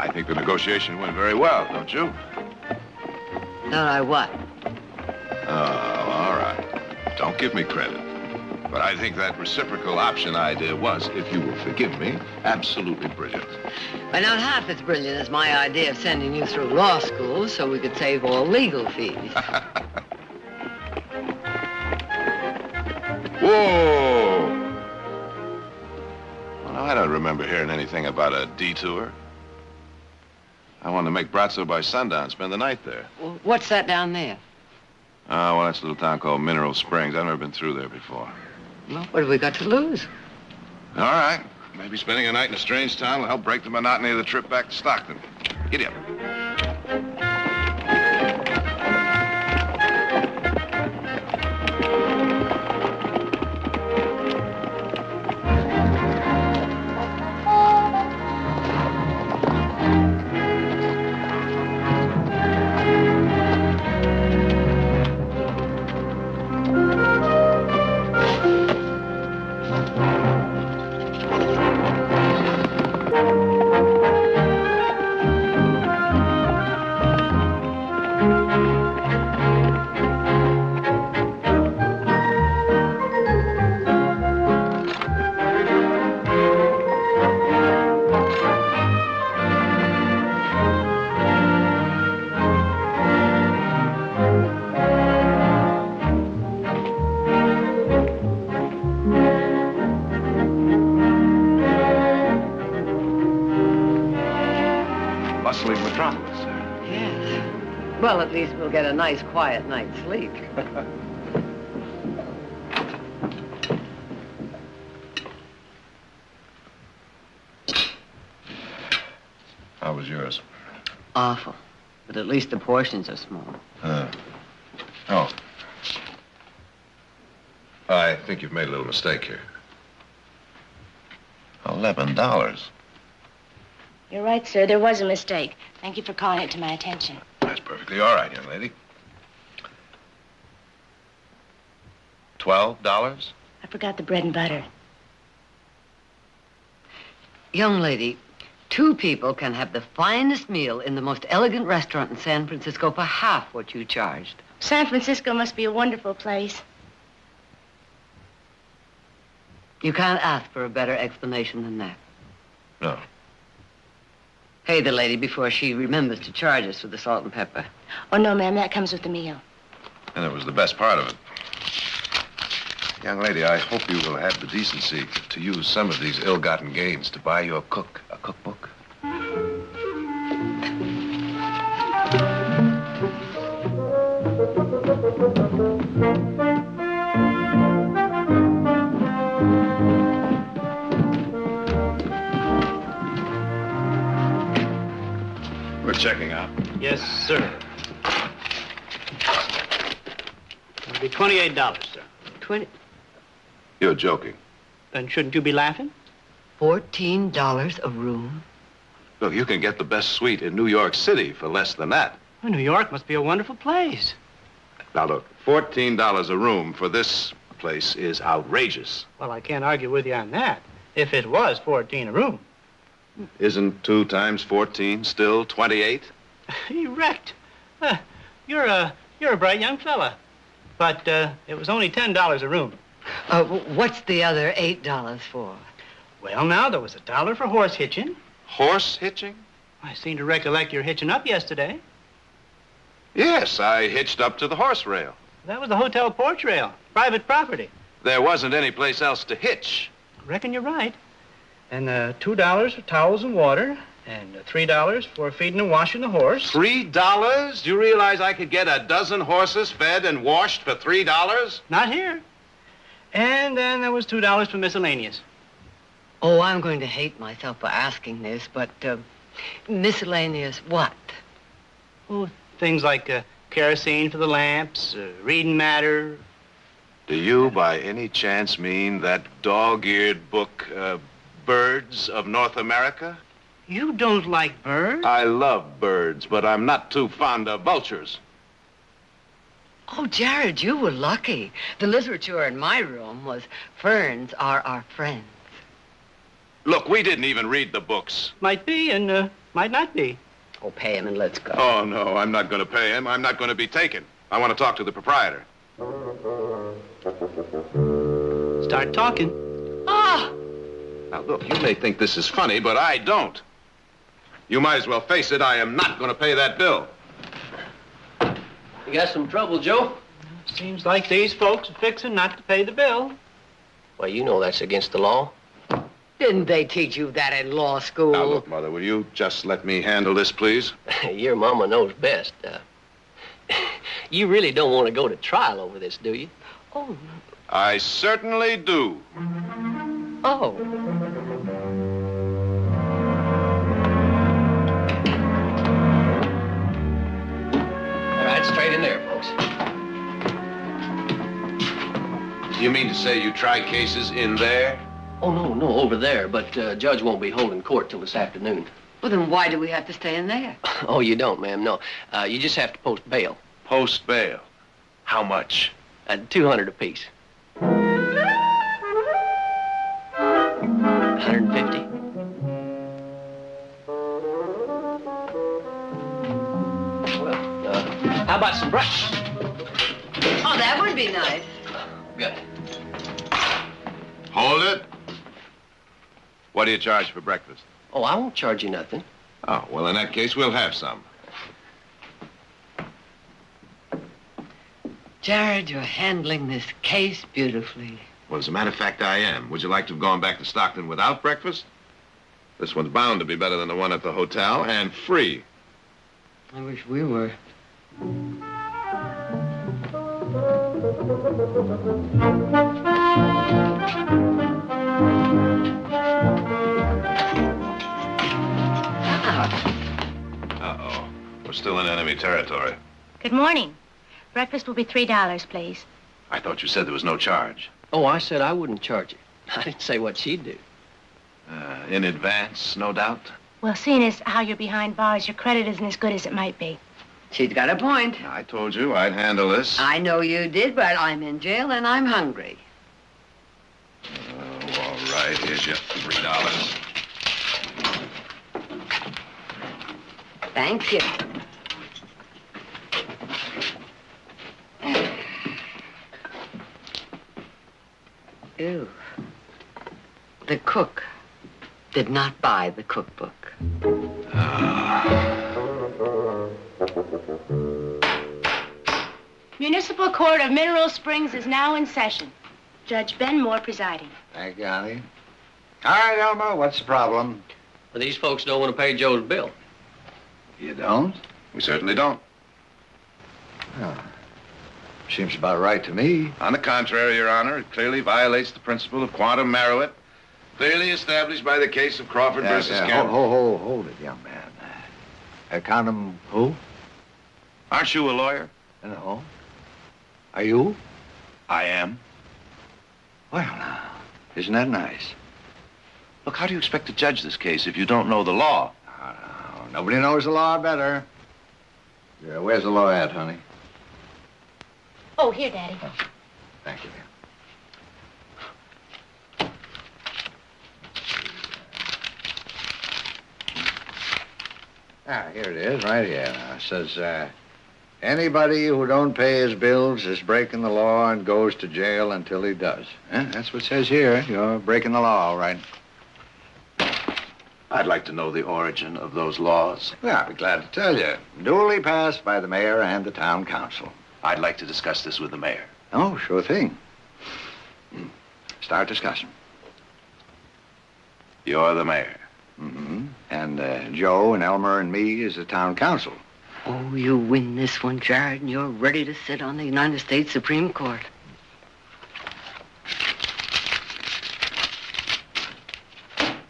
I think the negotiation went very well, don't you? Don't I what? Oh, all right. Don't give me credit. But I think that reciprocal option idea was, if you will forgive me, absolutely brilliant. But not half as brilliant as my idea of sending you through law school so we could save all legal fees. Whoa! Well, I don't remember hearing anything about a detour. I wanted to make Brazzo by sundown, spend the night there. Well, what's that down there? Oh, well, that's a little town called Mineral Springs. I've never been through there before. Well, what have we got to lose? All right. Maybe spending a night in a strange town will help break the monotony of the trip back to Stockton. Giddy up. Bustling metropolis, sir. Yes. Well, at least we'll get a nice, quiet night's sleep. How was yours? Awful. But at least the portions are small. Oh. I think you've made a little mistake here. $11. You're right, sir. There was a mistake. Thank you for calling it to my attention. That's perfectly all right, young lady. $12? I forgot the bread and butter. Young lady, two people can have the finest meal in the most elegant restaurant in San Francisco for half what you charged. San Francisco must be a wonderful place. You can't ask for a better explanation than that. No. Pay the lady before she remembers to charge us for the salt and pepper. Oh, no, ma'am. That comes with the meal. And it was the best part of it. Young lady, I hope you will have the decency to use some of these ill-gotten gains to buy your cook a cookbook. We're checking out. Yes, sir. It'll be $28, sir. 20. You're joking. Then shouldn't you be laughing? $14 a room? Look, you can get the best suite in New York City for less than that. Well, New York must be a wonderful place. Now, look, $14 a room for this place is outrageous. Well, I can't argue with you on that. If it was 14 a room. Isn't 2 times 14 still 28? Erect. You're a bright young fella. But it was only $10 a room. What's the other $8 for? Well, now, there was $1 for horse hitching. Horse hitching? I seem to recollect your hitching up yesterday. Yes, I hitched up to the horse rail. That was the hotel porch rail, private property. There wasn't any place else to hitch. I reckon you're right. And $2 for towels and water, and $3 for feeding and washing the horse. $3? Do you realize I could get a dozen horses fed and washed for $3? Not here. And then there was $2 for miscellaneous. Oh, I'm going to hate myself for asking this, but miscellaneous what? Oh, things like kerosene for the lamps, reading matter. Do you, by any chance, mean that dog-eared book, Birds of North America? You don't like birds? I love birds, but I'm not too fond of vultures. Oh, Jared, you were lucky. The literature in my room was Ferns Are Our Friends. Look, we didn't even read the books. Might be and might not be. Oh, pay him and let's go. Oh, no, I'm not going to pay him. I'm not going to be taken. I want to talk to the proprietor. Start talking. Ah! Now, look, you may think this is funny, but I don't. You might as well face it. I am not going to pay that bill. You got some trouble, Joe? Seems like these folks are fixing not to pay the bill. Well, you know that's against the law. Didn't they teach you that in law school? Now, look, Mother, will you just let me handle this, please? Your mama knows best. You really don't want to go to trial over this, do you? Oh, I certainly do. oh. All right, straight in there, folks. You mean to say you try cases in there? Oh, no, over there. But Judge won't be holding court till this afternoon. Well, then why do we have to stay in there? Oh, you don't, ma'am, no. You just have to post bail. Post bail. How much? $200 apiece. 150. Well, how about some breakfast? Oh, that would be nice. Good. Hold it. What do you charge for breakfast? Oh, I won't charge you nothing. Oh, well, in that case, we'll have some. Jared, you're handling this case beautifully. Well, as a matter of fact, I am. Would you like to have gone back to Stockton without breakfast? This one's bound to be better than the one at the hotel, and free. I wish we were. Uh-oh. We're still in enemy territory. Good morning. Breakfast will be $3, please. I thought you said there was no charge. Oh, I said I wouldn't charge you. I didn't say what she'd do. In advance, no doubt? Well, seeing as how you're behind bars, your credit isn't as good as it might be. She's got a point. I told you I'd handle this. I know you did, but I'm in jail and I'm hungry. Oh, all right. Here's your $3. Thank you. Ew. The cook did not buy the cookbook. Municipal Court of Mineral Springs is now in session. Judge Ben Moore presiding. Thank you, honey. All right, Elmer, what's the problem? Well, these folks don't want to pay Joe's bill. You don't? We certainly don't. Oh. Seems about right to me. On the contrary, Your Honor, it clearly violates the principle of quantum meruit, clearly established by the case of Crawford versus Kemp. Hold it, young man. Quantum who? Aren't you a lawyer? No. Are you? I am. Well, now, isn't that nice? Look, how do you expect to judge this case if you don't know the law? Oh, no, nobody knows the law better. Yeah, where's the law at, honey? Oh, here, Daddy. Thank you. Here it is, right here. Now, it says, anybody who don't pay his bills is breaking the law and goes to jail until he does. That's what it says here. You're breaking the law, all right. I'd like to know the origin of those laws. Well, I'll be glad to tell you. Duly passed by the mayor and the town council. I'd like to discuss this with the mayor. Oh, sure thing. Start discussion. You're the mayor. Mm-hmm. And Joe and Elmer and me is the town council. Oh, you win this one, Jared, and you're ready to sit on the United States Supreme Court.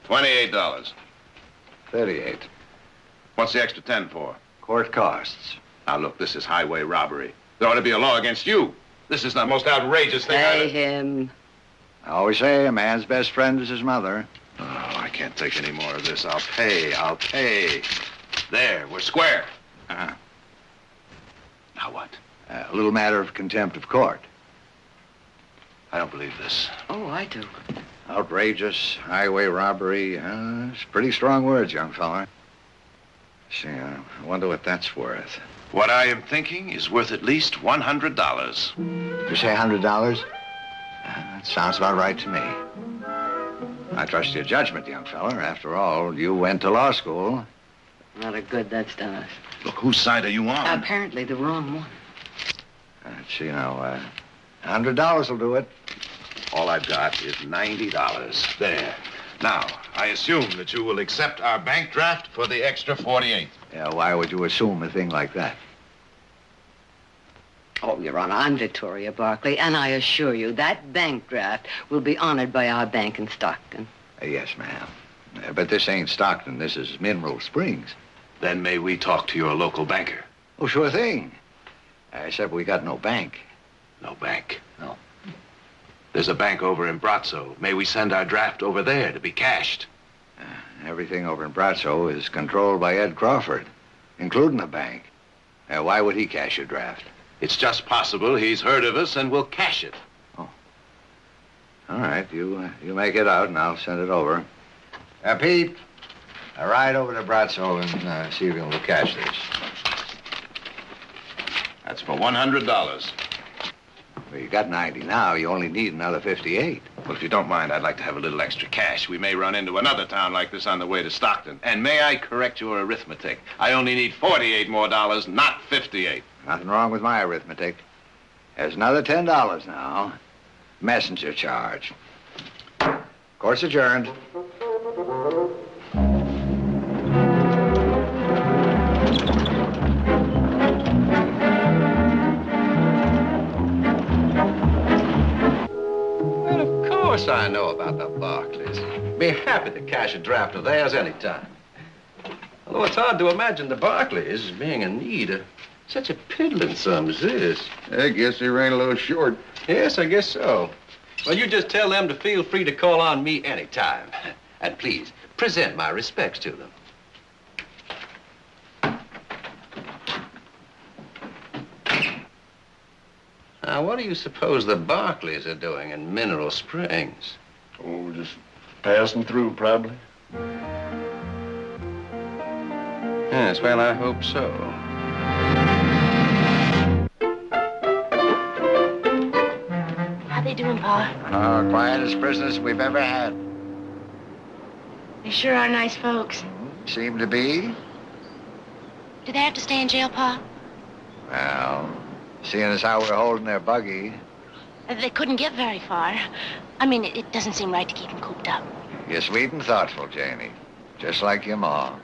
$28. 38. What's the extra 10 for? Court costs. Now, look, this is highway robbery. There ought to be a law against you. This is the most outrageous thing Pay him. I always say a man's best friend is his mother. Oh, I can't take any more of this. I'll pay. There, we're square. Uh-huh. Now what? A little matter of contempt of court. I don't believe this. Oh, I do. Outrageous, highway robbery. It's pretty strong words, young fella. See, I wonder what that's worth. What I am thinking is worth at least $100. You say $100? That sounds about right to me. I trust your judgment, young fella. After all, you went to law school. Not a good that's done us. Look, whose side are you on? Apparently the wrong one. Let's see now, $100 will do it. All I've got is $90. There. Now, I assume that you will accept our bank draft for the extra 48. Yeah, why would you assume a thing like that? Oh, Your Honor, I'm Victoria Barkley, and I assure you that bank draft will be honored by our bank in Stockton. Yes, ma'am. But this ain't Stockton. This is Mineral Springs. Then may we talk to your local banker? Oh, sure thing. Except we got no bank. No bank. No. There's a bank over in Brazzo. May we send our draft over there to be cashed? Everything over in Brazzo is controlled by Ed Crawford, including the bank. Why would he cash your draft? It's just possible he's heard of us and will cash it. Oh. All right, you make it out and I'll send it over. Pete, ride over to Brazzo and see if you can cash this. That's for $100. Well, you got 90 now. You only need another 58. Well, if you don't mind, I'd like to have a little extra cash. We may run into another town like this on the way to Stockton. And may I correct your arithmetic? I only need 48 more dollars, not 58. Nothing wrong with my arithmetic. There's another $10 now. Messenger charge. Court's adjourned. Of course I know about the Barkleys. Be happy to cash a draft of theirs anytime. Although it's hard to imagine the Barkleys being in need of such a piddling sum as this. I guess they ran a little short. Yes, I guess so. Well, you just tell them to feel free to call on me anytime. And please, present my respects to them. Now, what do you suppose the Barkleys are doing in Mineral Springs? Oh, just passing through, probably. Yes, well, I hope so. How they doing, Pa? Quietest business we've ever had. They sure are nice folks. Seem to be. Do they have to stay in jail, Pa? Well, seeing as how we're holding their buggy, They couldn't get very far. I mean, it doesn't seem right to keep them cooped up. you're sweet and thoughtful, Janie. Just like your ma.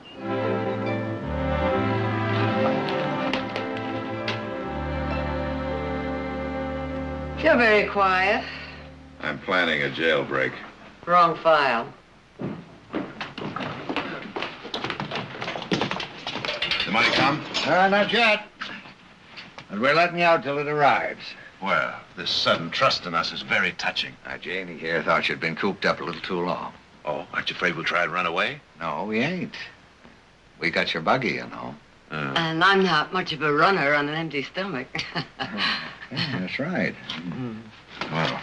You're very quiet. I'm planning a jailbreak. Wrong file. The money come? Not yet. But we're letting you out till it arrives. Well, this sudden trust in us is very touching. Janie here thought you'd been cooped up a little too long. Oh, aren't you afraid we'll try to run away? No, we ain't. We got your buggy, you know. And I'm not much of a runner on an empty stomach. Yeah, that's right. Well,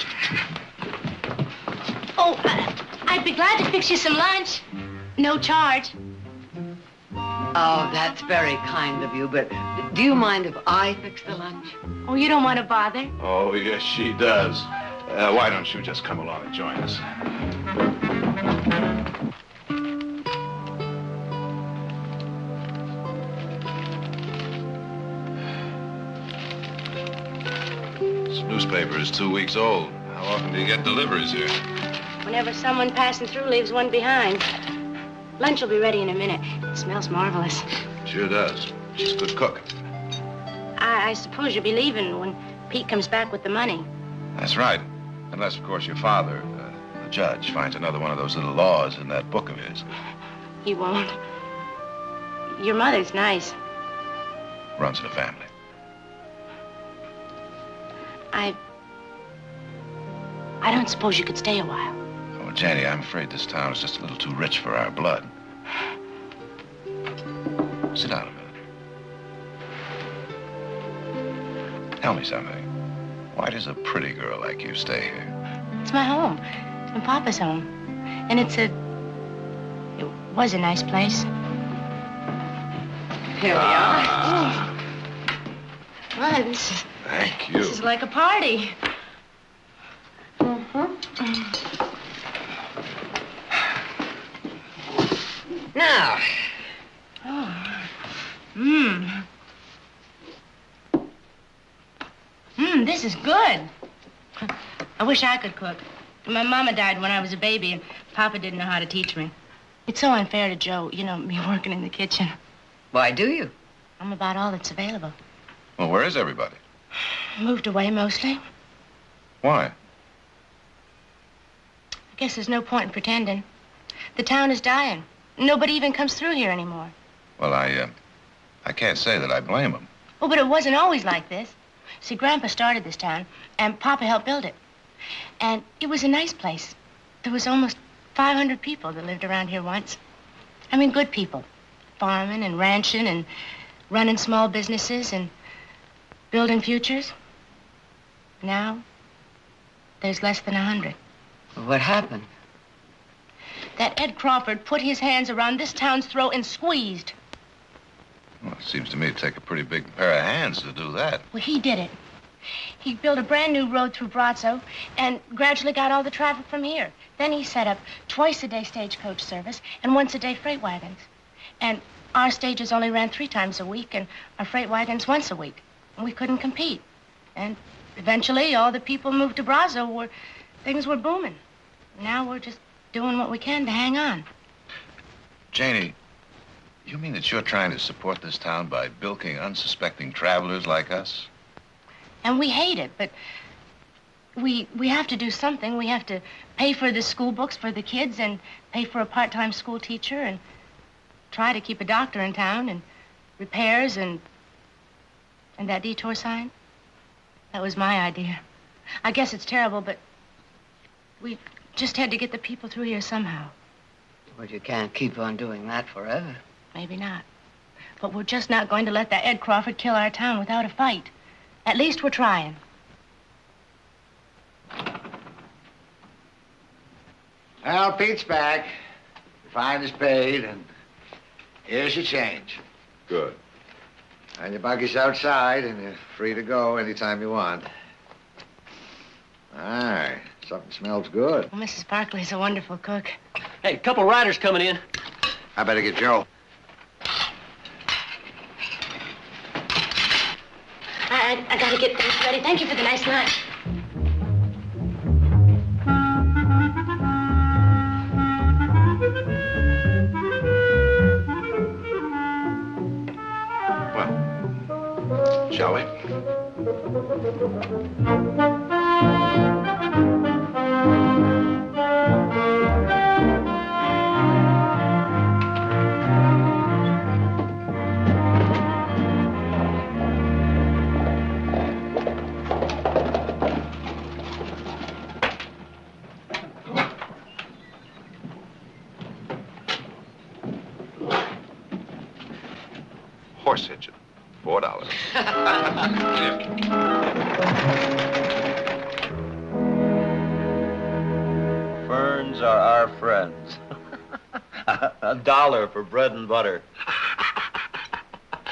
Oh, I'd be glad to fix you some lunch. No charge. Oh, that's very kind of you, but do you mind if I fix the lunch? Oh, you don't want to bother? oh, yes, she does. Why don't you just come along and join us? This newspaper is 2 weeks old. How often do you get deliveries here? Whenever someone passing through leaves one behind. Lunch will be ready in a minute. It smells marvelous. Sure does. She's a good cook. I suppose you'll be leaving when Pete comes back with the money. That's right. Unless, of course, your father, the judge, finds another one of those little laws in that book of his. He won't. Your mother's nice. Runs in the family. I don't suppose you could stay a while. Oh, Janie, I'm afraid this town is just a little too rich for our blood. Sit down a minute. Tell me something. Why does a pretty girl like you stay here? my home. It's my Papa's home. And it was a nice place. Here we are. My, this Thank you. is like a party. Now, This is good. I wish I could cook. My mama died when I was a baby, and Papa didn't know how to teach me. It's so unfair to Joe, me working in the kitchen. why do you? I'm about all that's available. Well, where is everybody? Moved away mostly. Why? I guess there's no point in pretending. The town is dying. Nobody even comes through here anymore. Well, I can't say that I blame them. Oh, but it wasn't always like this. See, Grandpa started this town, and Papa helped build it. And it was a nice place. There was almost 500 people that lived around here once. I mean, good people. Farming and ranching and running small businesses and building futures. Now, there's less than 100. What happened? That Ed Crawford put his hands around this town's throat and squeezed. Well, it seems to me to take a pretty big pair of hands to do that. Well, he did it. He built a brand new road through Brazzo and gradually got all the traffic from here. Then he set up twice-a-day stagecoach service and once-a-day freight wagons. And our stages only ran 3 times a week and our freight wagons once a week. And we couldn't compete. And eventually all the people moved to Brazzo where things were booming. Now we're just doing what we can to hang on. Janie, you mean that you're trying to support this town by bilking unsuspecting travelers like us? And we hate it, but we have to do something. We have to pay for the school books for the kids and pay for a part-time school teacher and try to keep a doctor in town and repairs and that detour sign. That was my idea. I guess it's terrible, but we just had to get the people through here somehow. Well, you can't keep on doing that forever. Maybe not. But we're just not going to let that Ed Crawford kill our town without a fight. At least we're trying. Well, Pete's back. The fine is paid, and here's your change. Good. And your buggy's outside, and you're free to go anytime you want. All right. Something smells good. Well, Mrs. Barkley's a wonderful cook. Hey, a couple riders coming in. I better get Joe. I gotta get things ready. Thank you for the nice lunch. Well, shall we? Horse hitching, $4. Ferns are our friends. $1 for bread and butter.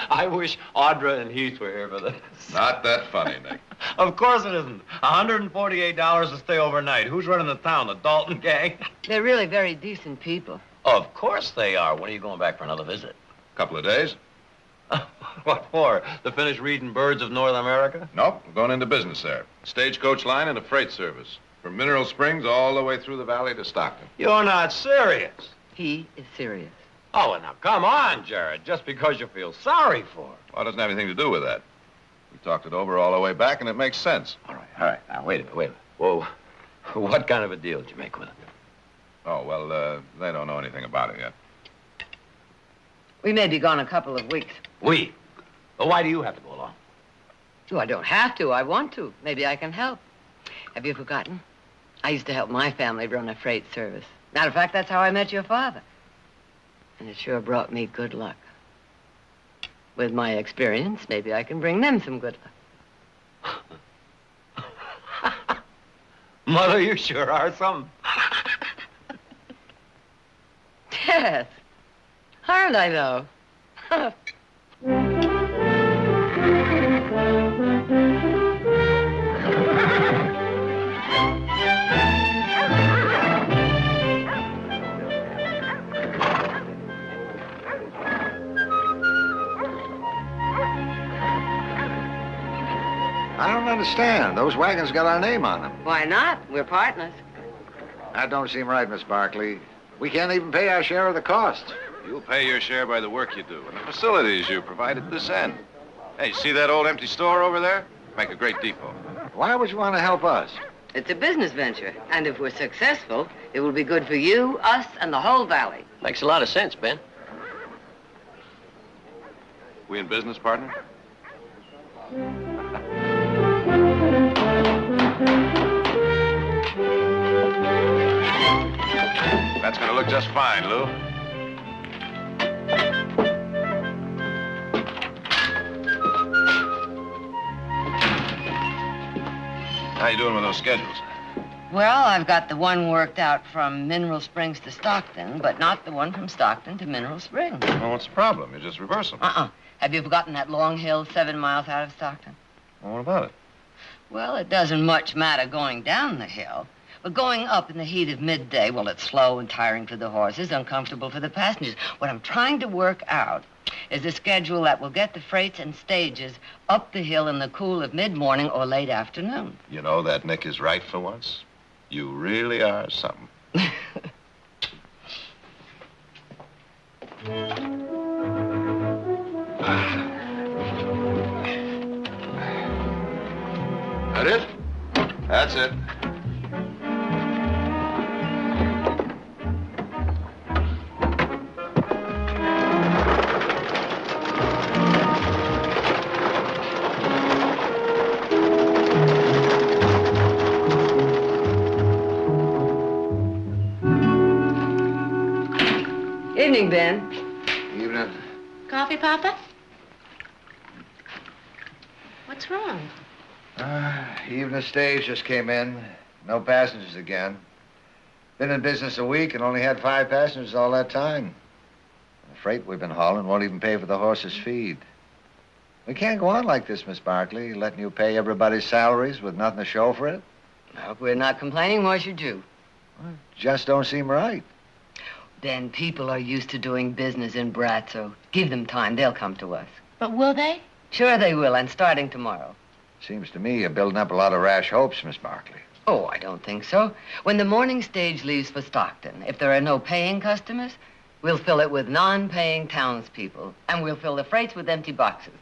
I wish Audra and Heath were here for this. Not that funny, Nick. Of course it isn't. $148 to stay overnight. Who's running the town? The Dalton gang? They're really very decent people. Of course they are. When are you going back for another visit? Couple of days? What for? To finish reading Birds of North America? Nope, we're going into business there. Stagecoach line and a freight service. From Mineral Springs all the way through the valley to Stockton. You're not serious. He is serious. Oh, well, now, come on, Jared. Just because you feel sorry for her. Well, it doesn't have anything to do with that. We talked it over all the way back, and it makes sense. All right. Now, wait a minute. Whoa. What kind of a deal did you make with her? Oh, well, they don't know anything about it yet. We may be gone a couple of weeks. We? Well, why do you have to go along? Oh, I don't have to. I want to. Maybe I can help. Have you forgotten? I used to help my family run a freight service. Matter of fact, that's how I met your father. And it sure brought me good luck. With my experience, maybe I can bring them some good luck. Mother, you sure are something. Yes. Aren't I, though? I don't understand. Those wagons got our name on them. Why not? We're partners. That don't seem right, Miss Barkley. We can't even pay our share of the cost. You'll pay your share by the work you do and the facilities you provide at this end. Hey, see that old empty store over there? Make a great depot. Why would you want to help us? It's a business venture, and if we're successful, it will be good for you, us, and the whole valley. Makes a lot of sense, Ben. We in business, partner? That's gonna look just fine, Lou. How you doing with those schedules? Well, I've got the one worked out from Mineral Springs to Stockton, but not the one from Stockton to Mineral Springs. Well, what's the problem? You just reverse them. Have you forgotten that long hill 7 miles out of Stockton? Well, what about it? Well, it doesn't much matter going down the hill. But going up in the heat of midday, well, it's slow and tiring for the horses, uncomfortable for the passengers. What I'm trying to work out is a schedule that will get the freights and stages up the hill in the cool of mid-morning or late afternoon. You know, that Nick is right for once. You really are something. That it? That's it. Evening, Ben. Evening. Coffee, Papa? What's wrong? Evening stage just came in. No passengers again. Been in business a week and only had 5 passengers all that time. The freight we've been hauling won't even pay for the horses' feed. We can't go on like this, Miss Barkley, letting you pay everybody's salaries with nothing to show for it. Well, if we're not complaining, why should you? Well, it just don't seem right. Ben, people are used to doing business in Brazzo. Give them time, they'll come to us. But will they? Sure they will, and starting tomorrow. Seems to me you're building up a lot of rash hopes, Miss Barkley. Oh, I don't think so. When the morning stage leaves for Stockton, if there are no paying customers, we'll fill it with non-paying townspeople, and we'll fill the freights with empty boxes.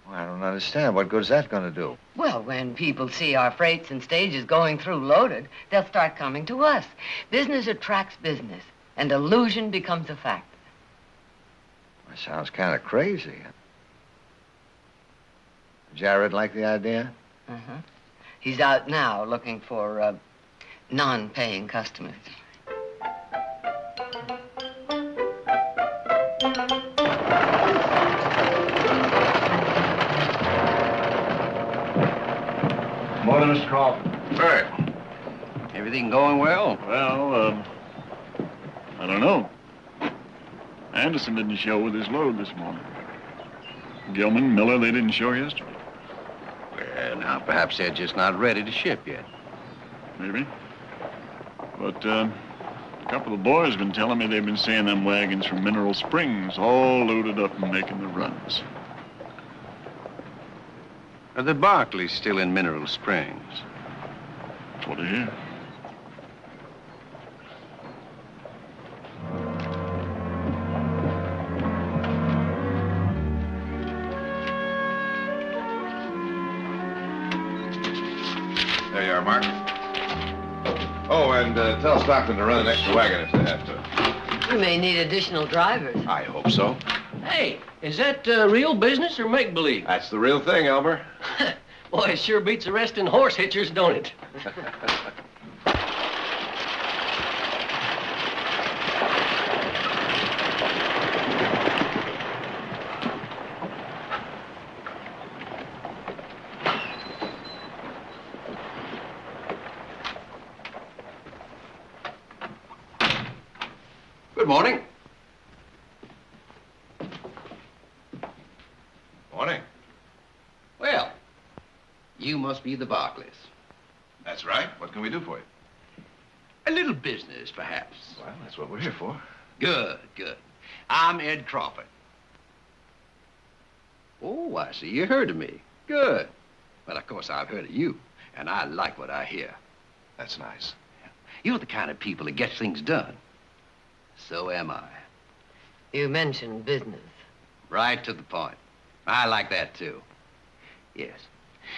Well, I don't understand. What good's that going to do? Well, when people see our freights and stages going through loaded, they'll start coming to us. Business attracts business, and illusion becomes a fact. That sounds kind of crazy. Jared like the idea? Uh-huh. He's out now looking for non-paying customers. Morning, Mr. Crawford. Bert, everything going well? Well, I don't know. Anderson didn't show with his load this morning. Gilman, Miller, they didn't show yesterday. Well, now, perhaps they're just not ready to ship yet. Maybe. But, a couple of boys have been telling me they've been seeing them wagons from Mineral Springs all loaded up and making the runs. Are the Barkleys still in Mineral Springs? That's what I hear. There you are, Mark. Oh, and tell Stockton to run an extra wagon if they have to. We may need additional drivers. I hope so. Hey, is that real business or make-believe? That's the real thing, Elmer. Boy, it sure beats arresting horse hitchers, don't it? morning. Morning. Well, you must be the Barkleys. That's right. What can we do for you? A little business, perhaps. Well, that's what we're here for. Good, good. I'm Ed Crawford. Oh, I see you heard of me. Good. Well, of course, I've heard of you, and I like what I hear. That's nice. You're the kind of people that get things done. So am I. You mentioned business. Right to the point. I like that, too. Yes.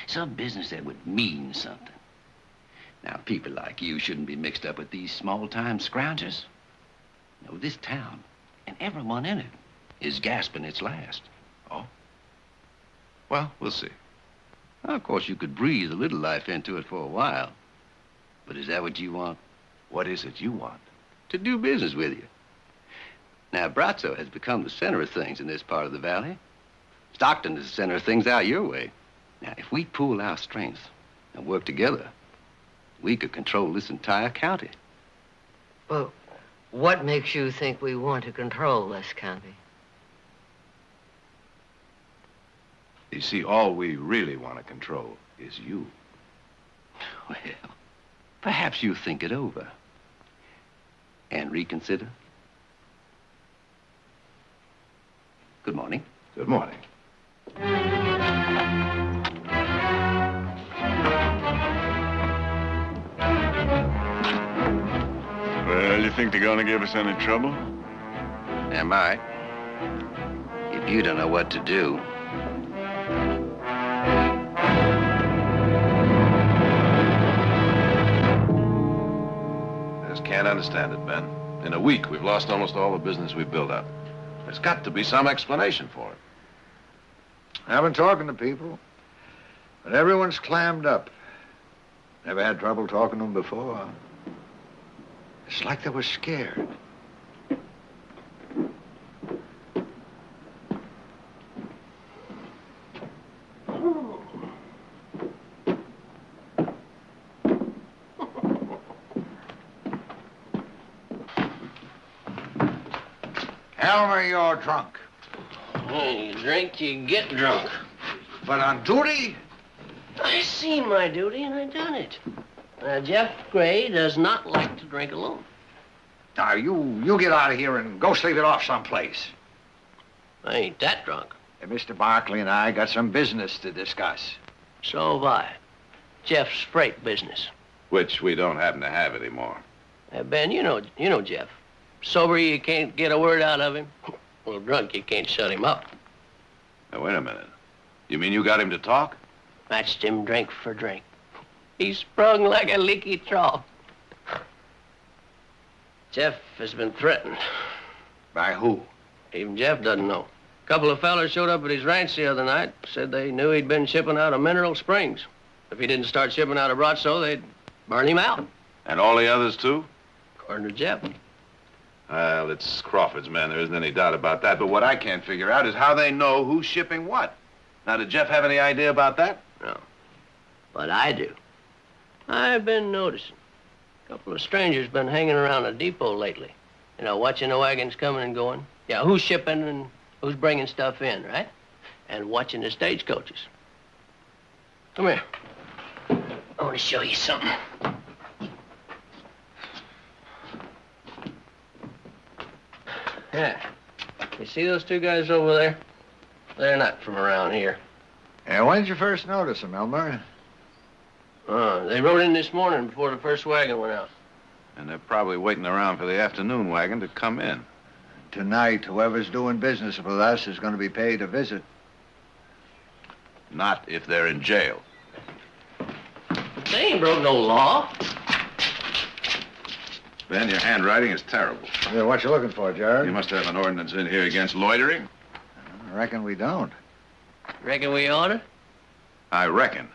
Some business that would mean something. Now, people like you shouldn't be mixed up with these small-time scroungers. No, this town, and everyone in it, is gasping its last. Oh? Well, we'll see. Well, of course, you could breathe a little life into it for a while. But is that what you want? What is it you want? To do business with you. Now, Brazzo has become the center of things in this part of the valley. Stockton is the center of things out your way. Now, if we pool our strengths and work together, we could control this entire county. Well, what makes you think we want to control this county? You see, all we really want to control is you. Well, perhaps you think it over and reconsider. Good morning. Good morning. Well, you think they're gonna give us any trouble? Am I? If you don't know what to do. I just can't understand it, Ben. In a week, we've lost almost all the business we've built up. There's got to be some explanation for it. I've been talking to people, but everyone's clammed up. Never had trouble talking to them before. It's like they were scared. Elmer, you're drunk. You drink, you get drunk. But on duty? I seen my duty and I done it. Jeff Gray does not like to drink alone. Now, you get out of here and go sleep it off someplace. I ain't that drunk. And Mr. Barkley and I got some business to discuss. So have I. Jeff's freight business. Which we don't happen to have anymore. Ben, you know Jeff. Sober, you can't get a word out of him. Well, drunk, you can't shut him up. Now, wait a minute. You mean you got him to talk? Matched him drink for drink. He sprung like a leaky trough. Jeff has been threatened. By who? Even Jeff doesn't know. A couple of fellers showed up at his ranch the other night. Said they knew he'd been shipping out of Mineral Springs. If he didn't start shipping out of Brazzo, they'd burn him out. And all the others, too? According to Jeff. Well, it's Crawford's men. There isn't any doubt about that. But what I can't figure out is how they know who's shipping what. Now, did Jeff have any idea about that? No. But I do. I've been noticing. A couple of strangers been hanging around the depot lately. You know, watching the wagons coming and going. Yeah, who's shipping and who's bringing stuff in, right? And watching the stagecoaches. Come here. I want to show you something. Yeah. You see those two guys over there? They're not from around here. And when did you first notice them, Elmer? They rode in this morning before the first wagon went out. And they're probably waiting around for the afternoon wagon to come in. Tonight, whoever's doing business with us is going to be paid a visit. Not if they're in jail. They ain't broke no law. Ben, your handwriting is terrible. Yeah, what you looking for, Jared? You must have an ordinance in here against loitering. I reckon we don't. Reckon we oughta? I reckon.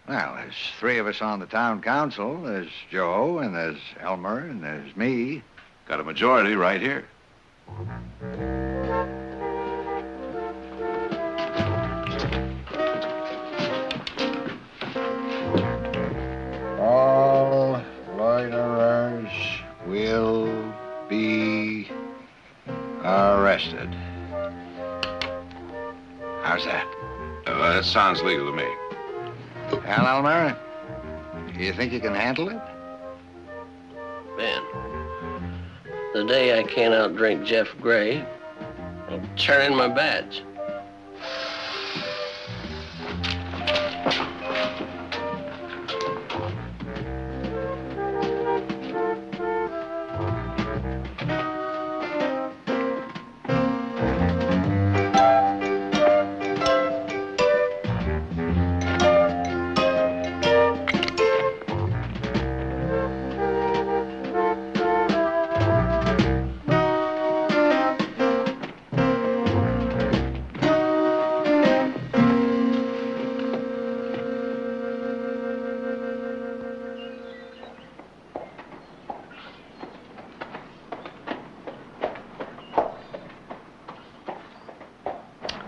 Well, there's three of us on the town council. There's Joe, and there's Elmer, and there's me. Got a majority right here. All loiterers will be arrested. How's that? That sounds legal to me. Al Elmer, you think you can handle it? Ben, the day I can't outdrink Jeff Gray, I'll turn in my badge.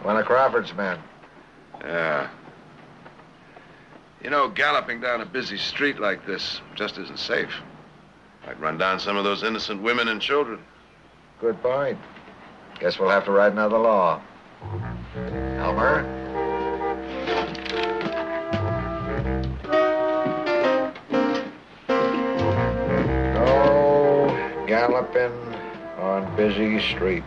One of Crawford's men. Yeah. You know, galloping down a busy street like this just isn't safe. Might run down some of those innocent women and children. Good point. Guess we'll have to write another law. Elmer? No galloping on busy street.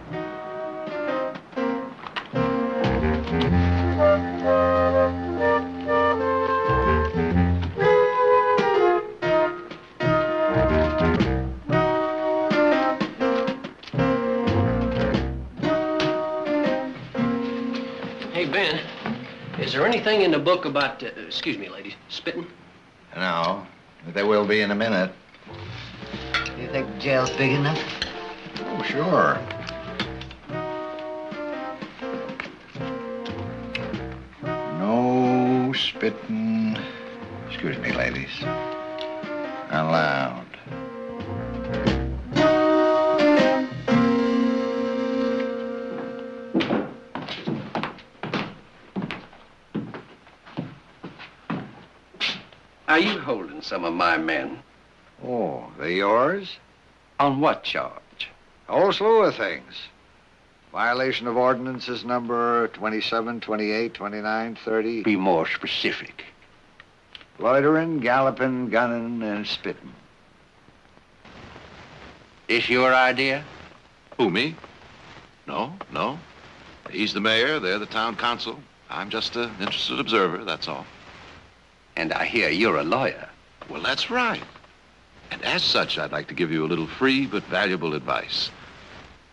Is there anything in the book about, excuse me, ladies, spitting? No, but there will be in a minute. You think jail's big enough? Oh, sure. No spitting, excuse me, ladies, allowed. Are you holding some of my men? Oh, they're yours? On what charge? A whole slew of things. Violation of ordinances number 27, 28, 29, 30. Be more specific. Loitering, galloping, gunning, and spitting. This your idea? Who, me? No. He's the mayor, they're the town council. I'm just an interested observer, that's all. And I hear you're a lawyer. Well, that's right. And as such, I'd like to give you a little free but valuable advice.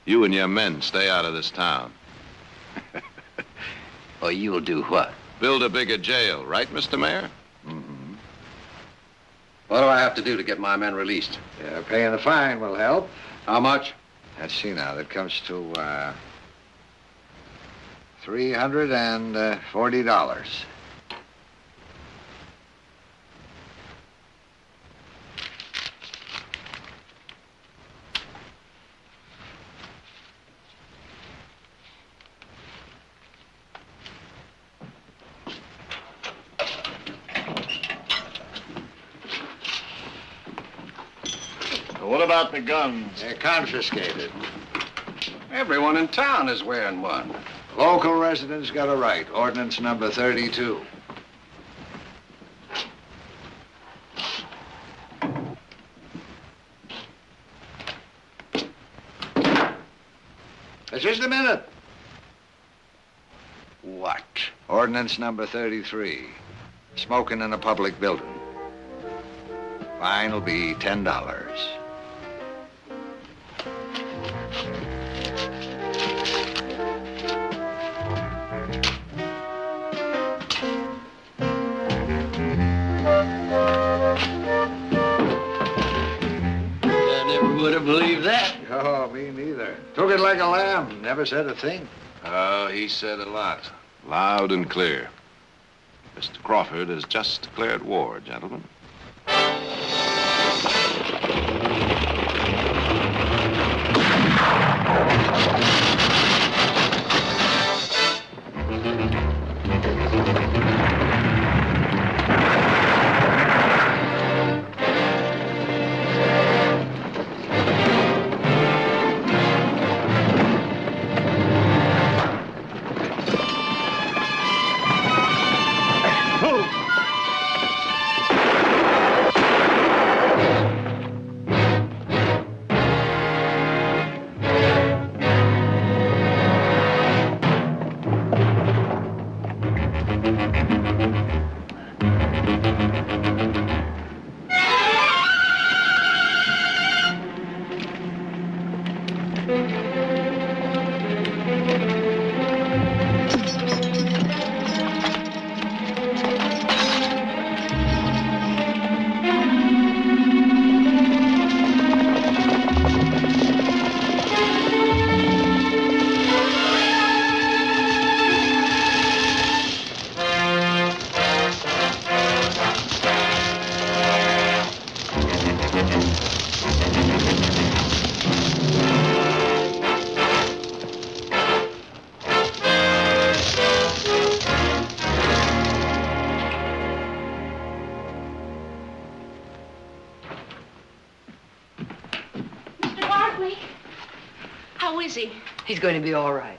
You and your men stay out of this town. Or you'll do what? Build a bigger jail, right, Mr. Mayor? Mm-hmm. What do I have to do to get my men released? Yeah, paying the fine will help. How much? Let's see now, that comes to, $340. What about the guns? They're confiscated. Everyone in town is wearing one. Local residents got a right. Ordinance number 32. Just a minute. What? Ordinance number 33. Smoking in a public building. Fine will be $10. I never would have believed that. Oh, me neither. Took it like a lamb. Never said a thing. Oh, he said a lot. Loud and clear. Mr. Crawford has just declared war, gentlemen. Barkley? How is he? He's going to be all right.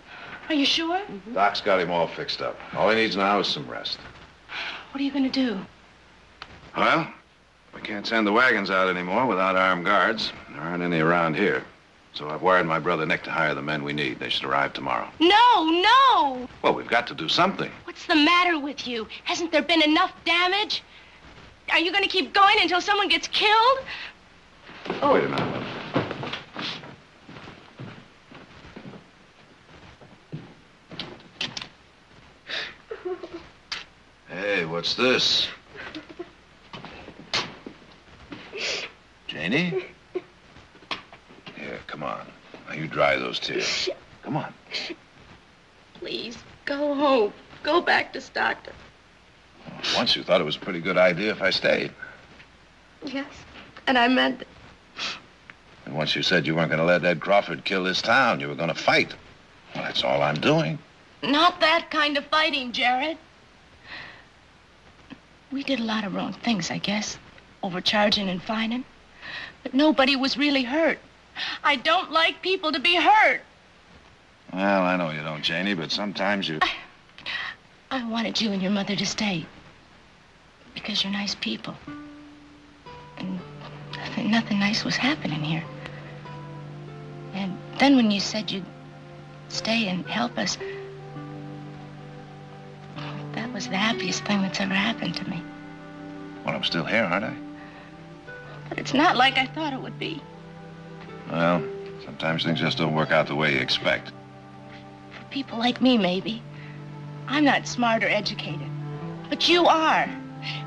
Are you sure? Doc's got him all fixed up. All he needs now is some rest. What are you going to do? Well, we can't send the wagons out anymore without armed guards. There aren't any around here. So I've wired my brother Nick to hire the men we need. They should arrive tomorrow. No! Well, we've got to do something. What's the matter with you? Hasn't there been enough damage? Are you going to keep going until someone gets killed? Oh. Wait a minute. Hey, what's this? Janie? Here, come on. Now you dry those tears. Come on. Please, go home. Go back to Stockton. Once you thought it was a pretty good idea if I stayed. Yes, and I meant it. And once you said you weren't going to let Ed Crawford kill this town, you were going to fight. Well, that's all I'm doing. Not that kind of fighting, Jared. We did a lot of wrong things, I guess. Overcharging and fining. But nobody was really hurt. I don't like people to be hurt. Well, I know you don't, Janie, but sometimes you... I wanted you and your mother to stay. Because you're nice people. And nothing nice was happening here. And then when you said you'd stay and help us, that was the happiest thing that's ever happened to me. Well, I'm still here, aren't I? But it's not like I thought it would be. Well, sometimes things just don't work out the way you expect. For people like me, maybe. I'm not smart or educated. But you are.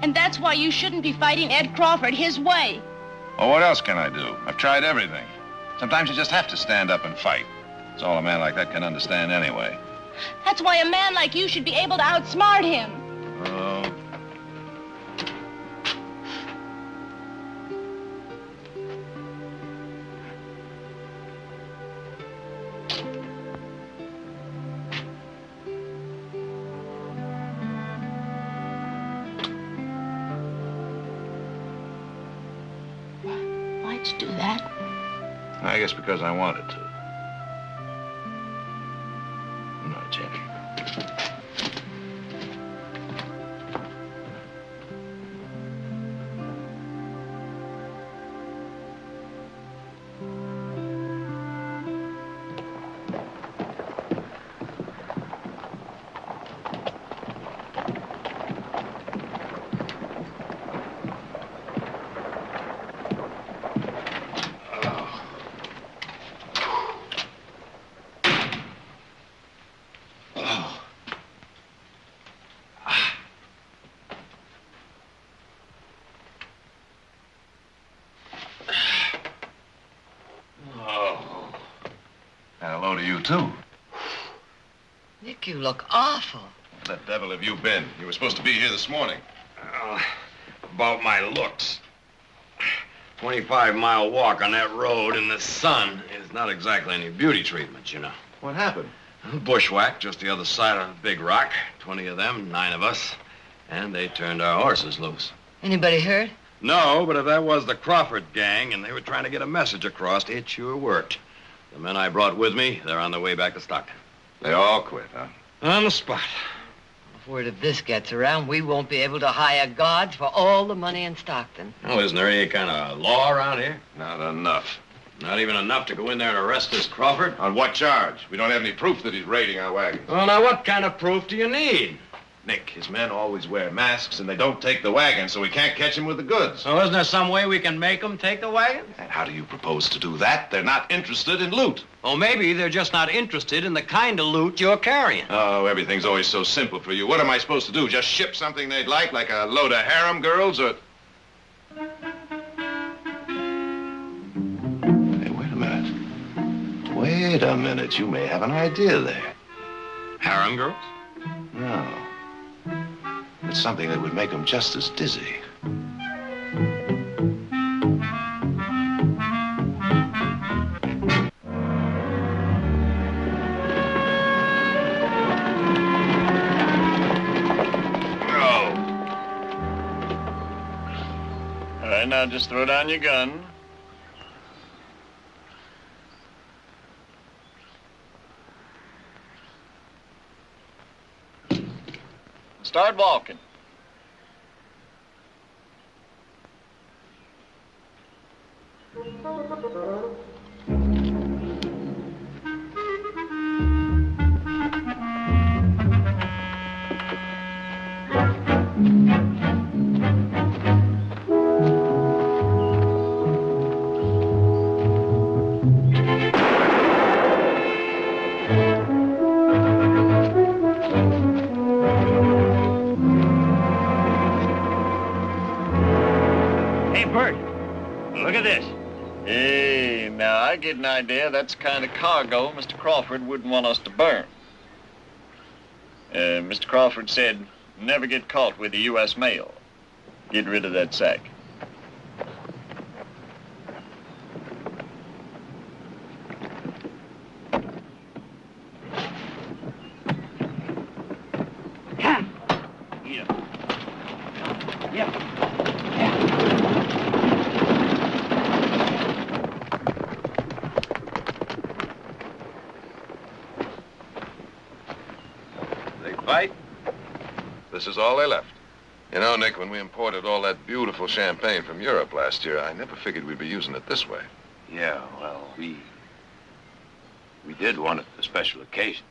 And that's why you shouldn't be fighting Ed Crawford his way. Well, what else can I do? I've tried everything. Sometimes you just have to stand up and fight. It's all a man like that can understand anyway. That's why a man like you should be able to outsmart him. Oh. Why'd you do that? I guess because I wanted to. No, Jenny. Hello to you, too. Nick, you look awful. Where the devil have you been? You were supposed to be here this morning. About my looks. 25-mile walk on that road in the sun is not exactly any beauty treatment, you know. What happened? Bushwhack just the other side of Big Rock. 20 of them, 9 of us. And they turned our horses loose. Anybody hurt? No, but if that was the Crawford gang and they were trying to get a message across, it sure worked. The men I brought with me, they're on their way back to Stockton. They all quit, huh? On the spot. If word of this gets around, we won't be able to hire guards for all the money in Stockton. Well, isn't there any kind of law around here? Not enough. Not even enough to go in there and arrest this Crawford? On what charge? We don't have any proof that he's raiding our wagons. Well, now, what kind of proof do you need? Nick, his men always wear masks, and they don't take the wagon, so we can't catch him with the goods. So isn't there some way we can make them take the wagon? And how do you propose to do that? They're not interested in loot. Or maybe they're just not interested in the kind of loot you're carrying. Oh, everything's always so simple for you. What am I supposed to do? Just ship something they'd like a load of harem girls, or... Hey, wait a minute. Wait a minute. You may have an idea there. Harem girls? No. It's something that would make them just as dizzy. All right, now just throw down your gun. Start walking. Look at this. Hey, now I get an idea that's the kind of cargo Mr. Crawford wouldn't want us to burn. Mr. Crawford said, never get caught with the U.S. mail. Get rid of that sack. This is all they left. You know, Nick, when we imported all that beautiful champagne from Europe last year, I never figured we'd be using it this way. Yeah, well, we did want it for a special occasion.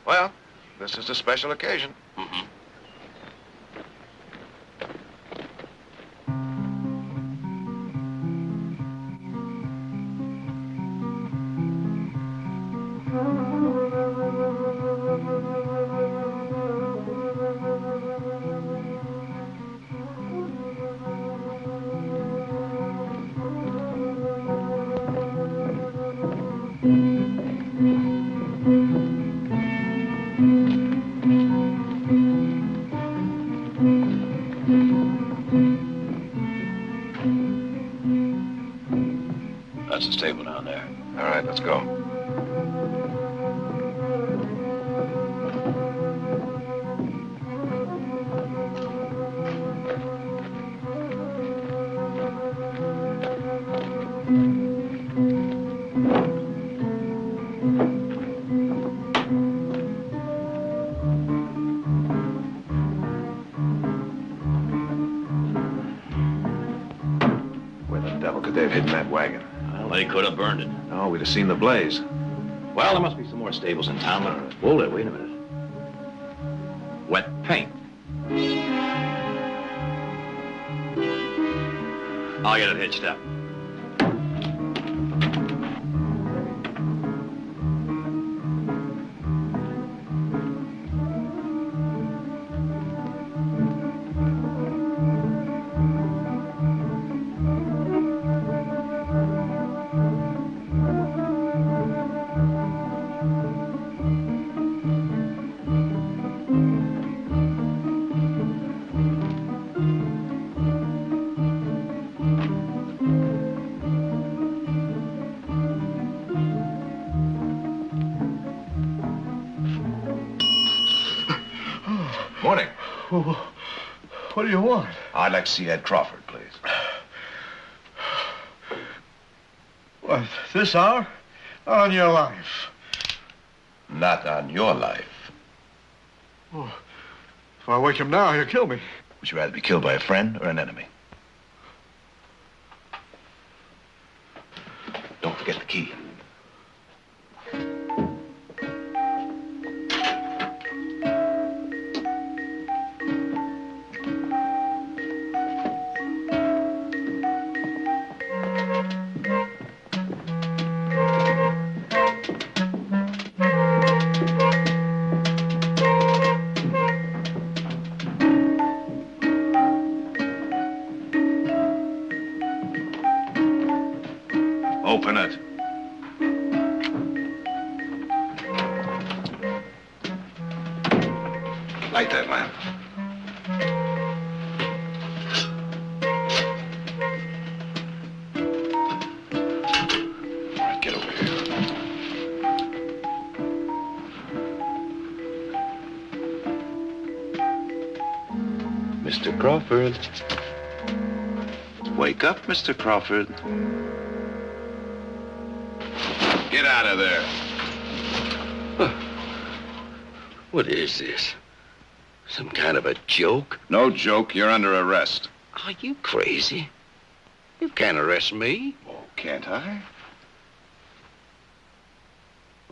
Well, this is a special occasion. Mm-hmm. That's the stable down there. All right, let's go. Where the devil could they have hidden that wagon? Well, they could have burned it. Oh, we'd have seen the blaze. Well, there must be some more stables in town, but... Whoa there, wait a minute. Wet paint. I'll get it hitched up. Morning. What do you want? I'd like to see Ed Crawford, please. What, this hour? Not on your life. Not on your life. Oh, if I wake him now, he'll kill me. Would you rather be killed by a friend or an enemy? Don't forget the key. Open it. Light that lamp. All right, get over here. Mr. Crawford. Wake up, Mr. Crawford. Get out of there. What is this? Some kind of a joke? No joke. You're under arrest. Are you crazy? You can't arrest me. Oh, can't I?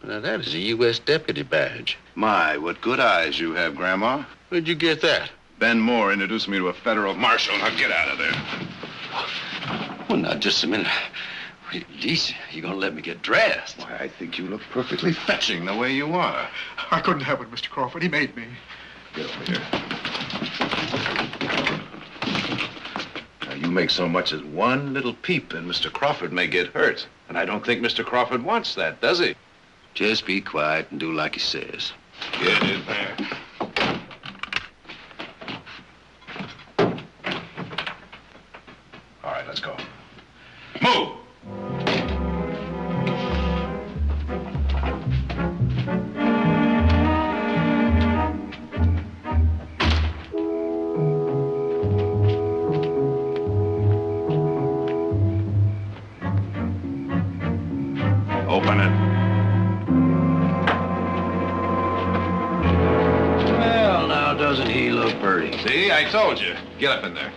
Now, that is a U.S. deputy badge. My, what good eyes you have, Grandma. Where'd you get that? Ben Moore introduced me to a federal marshal. Now get out of there. Well, now, just a minute. Geez, you gonna let me get dressed? Why, I think you look perfectly fetching the way you are. I couldn't help it, Mr. Crawford. He made me. Get over here. Now, you make so much as one little peep, and Mr. Crawford may get hurt. And I don't think Mr. Crawford wants that, does he? Just be quiet and do like he says. Get in there. All right, let's go. Move! Open it. Well, now, doesn't he look pretty? See, I told you. Get up in there.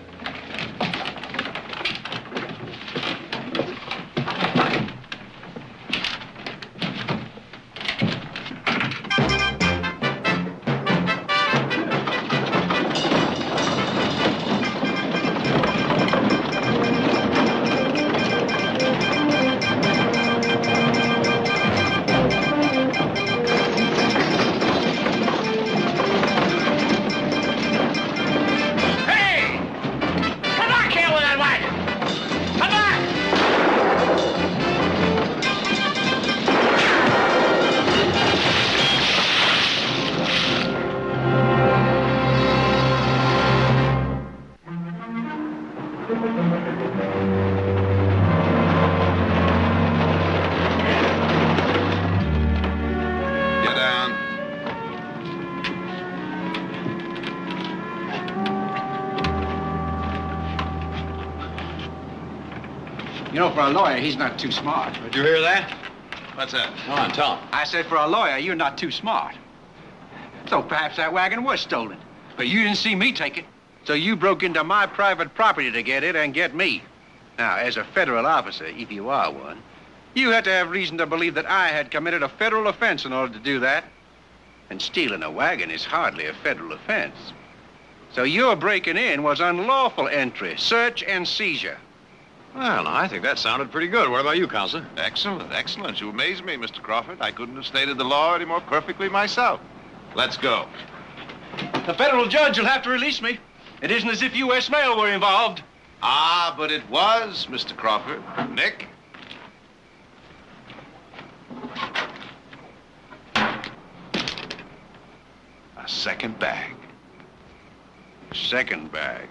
You know, for a lawyer, he's not too smart. Did you hear that? What's that? Come on, tell him. I said, for a lawyer, you're not too smart. So perhaps that wagon was stolen. But you didn't see me take it. So you broke into my private property to get it and get me. Now, as a federal officer, if you are one, you had to have reason to believe that I had committed a federal offense in order to do that. And stealing a wagon is hardly a federal offense. So your breaking in was unlawful entry, search and seizure. Well, now, I think that sounded pretty good. What about you, Counselor? Excellent, excellent. You amaze me, Mr. Crawford. I couldn't have stated the law any more perfectly myself. Let's go. The federal judge will have to release me. It isn't as if U.S. mail were involved. Ah, but it was, Mr. Crawford. Nick? A second bag. Second bag.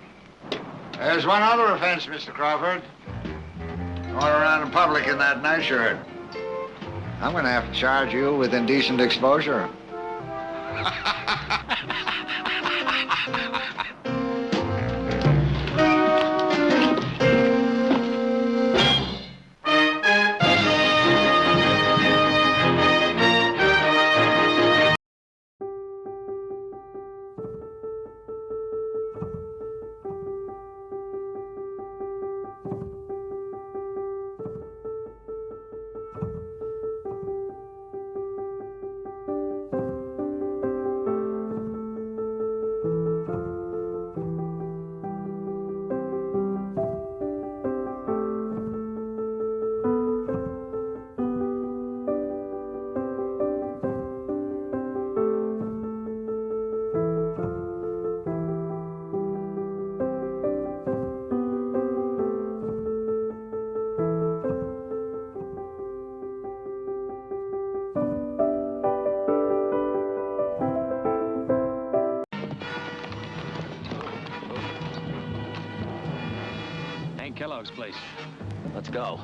There's one other offense, Mr. Crawford. Going around in public in that nightshirt. I'm going to have to charge you with indecent exposure. Kellogg's place. Let's go.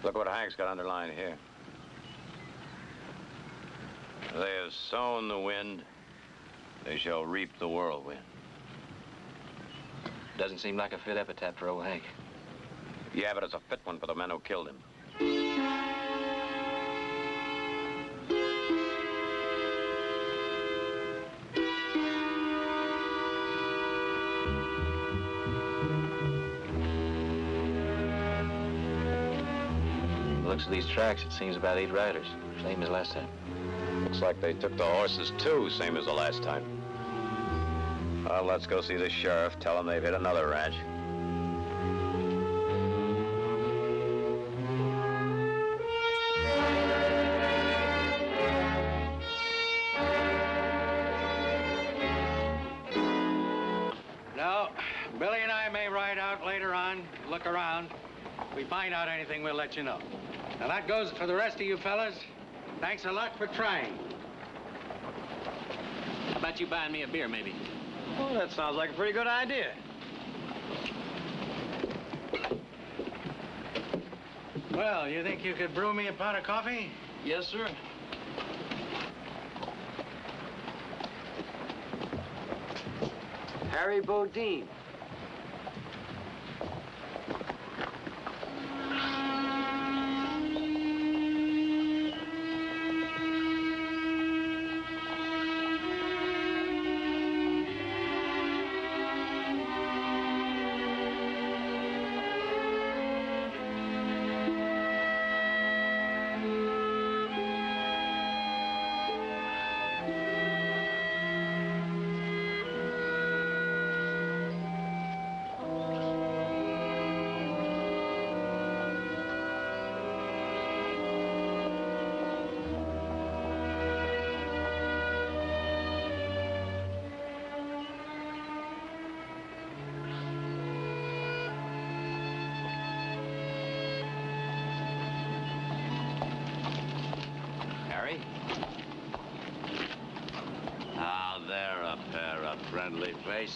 Look what Hank's got underlined here. They have sown the wind, they shall reap the whirlwind. Doesn't seem like a fit epitaph for old Hank. Yeah, but it's a fit one for the men who killed him. Looks of these tracks, it seems about 8 riders. Same as last time. Looks like they took the horses, too, same as the last time. Well, let's go see the sheriff. Tell him they've hit another ranch. No, Billy and I may ride out later on, look around. If we find out anything, we'll let you know. Now, that goes for the rest of you fellas. Thanks a lot for trying. How about you buying me a beer, maybe? Well, that sounds like a pretty good idea. Well, you think you could brew me a pot of coffee? Yes, sir. Harry Bodine.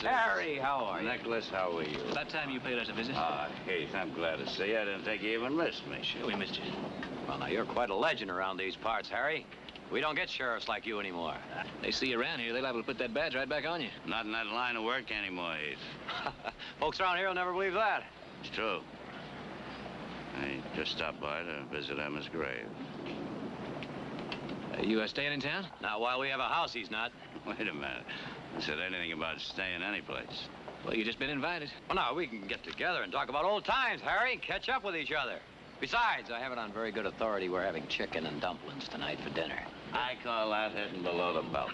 Harry, how are you? Nicholas, how are you? About time you paid us a visit. Heath, I'm glad to see you. I didn't think you even missed me. Sure, we missed you. Well, now, you're quite a legend around these parts, Harry. We don't get sheriffs like you anymore. They see you around here, they're liable to put that badge right back on you. Not in that line of work anymore, Heath. Folks around here will never believe that. It's true. I just stopped by to visit Emma's grave. You staying in town? Not while we have a house, he's not. Wait a minute. I said anything about staying anyplace. Well, you just been invited. Well, now, we can get together and talk about old times, Harry, and catch up with each other. Besides, I have it on very good authority we're having chicken and dumplings tonight for dinner. I call that hitting below the belt.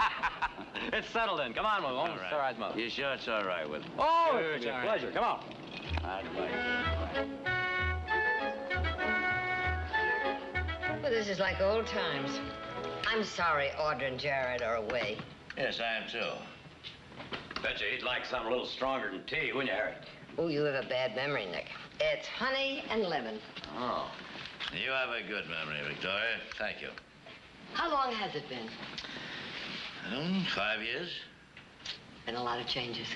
It's settled in. Come on, we won't All stir eyes mouth. You sure it's all right with me? Oh, Sure, it's it's a all pleasure. Come on. Well, this is like old times. I'm sorry Audrey and Jared are away. Yes, I am too. Bet you he'd like something a little stronger than tea, wouldn't you, Harry? Oh, you have a bad memory, Nick. It's honey and lemon. Oh. You have a good memory, Victoria. Thank you. How long has it been? 5 years. Been a lot of changes.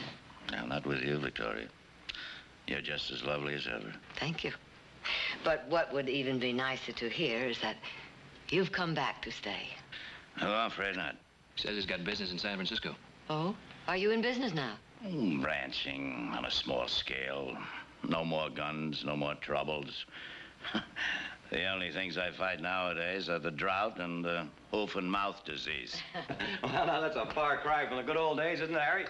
No, not with you, Victoria. You're just as lovely as ever. Thank you. But what would even be nicer to hear is that you've come back to stay. Oh, I'm afraid not. Says he's got business in San Francisco. Oh? Are you in business now? Ranching on a small scale. No more guns, no more troubles. The only things I fight nowadays are the drought and the hoof and mouth disease. Well, now, that's a far cry from the good old days, isn't it, Harry?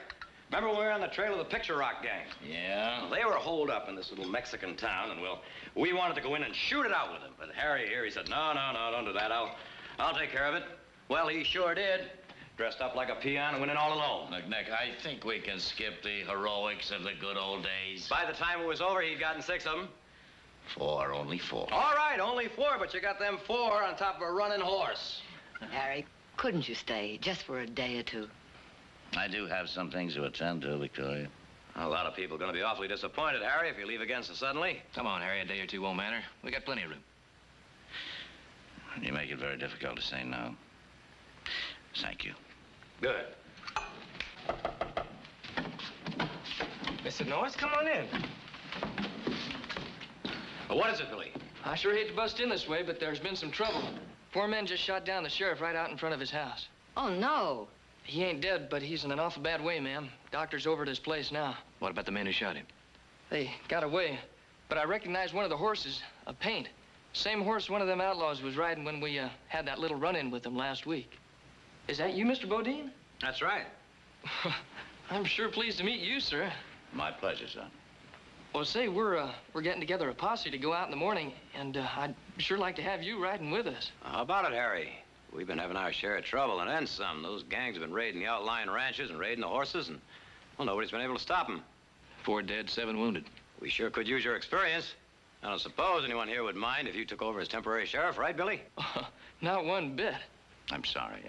Remember when we were on the trail of the Picture Rock gang? Yeah? They were holed up in this little Mexican town, and, well, we wanted to go in and shoot it out with them. But Harry here, he said, no, don't do that. I'll take care of it. Well, he sure did. Dressed up like a peon and went in all alone. Look, Nick, I think we can skip the heroics of the good old days. By the time it was over, he'd gotten 6 of them. 4, only 4. All right, only 4, but you got them 4 on top of a running horse. Harry, couldn't you stay just for a day or two? I do have some things to attend to, Victoria. A lot of people are going to be awfully disappointed, Harry, if you leave again so suddenly. Come on, Harry, a day or two won't matter. We got plenty of room. You make it very difficult to say no. Thank you. Good. Mr. Norris, come on in. Well, what is it, Billy? I sure hate to bust in this way, but there's been some trouble. 4 men just shot down the sheriff right out in front of his house. Oh, no. He ain't dead, but he's in an awful bad way, ma'am. Doctor's over at his place now. What about the men who shot him? They got away, but I recognized one of the horses, a Paint. Same horse one of them outlaws was riding when we had that little run-in with them last week. Is that you, Mr. Bodine? That's right. I'm sure pleased to meet you, sir. My pleasure, son. Well, say, we're getting together a posse to go out in the morning, and I'd sure like to have you riding with us. How about it, Harry? We've been having our share of trouble, and then some. Those gangs have been raiding the outlying ranches and raiding the horses, and, well, nobody's been able to stop them. 4 dead, 7 wounded. We sure could use your experience. I don't suppose anyone here would mind if you took over as temporary sheriff, right, Billy? Not one bit. I'm sorry.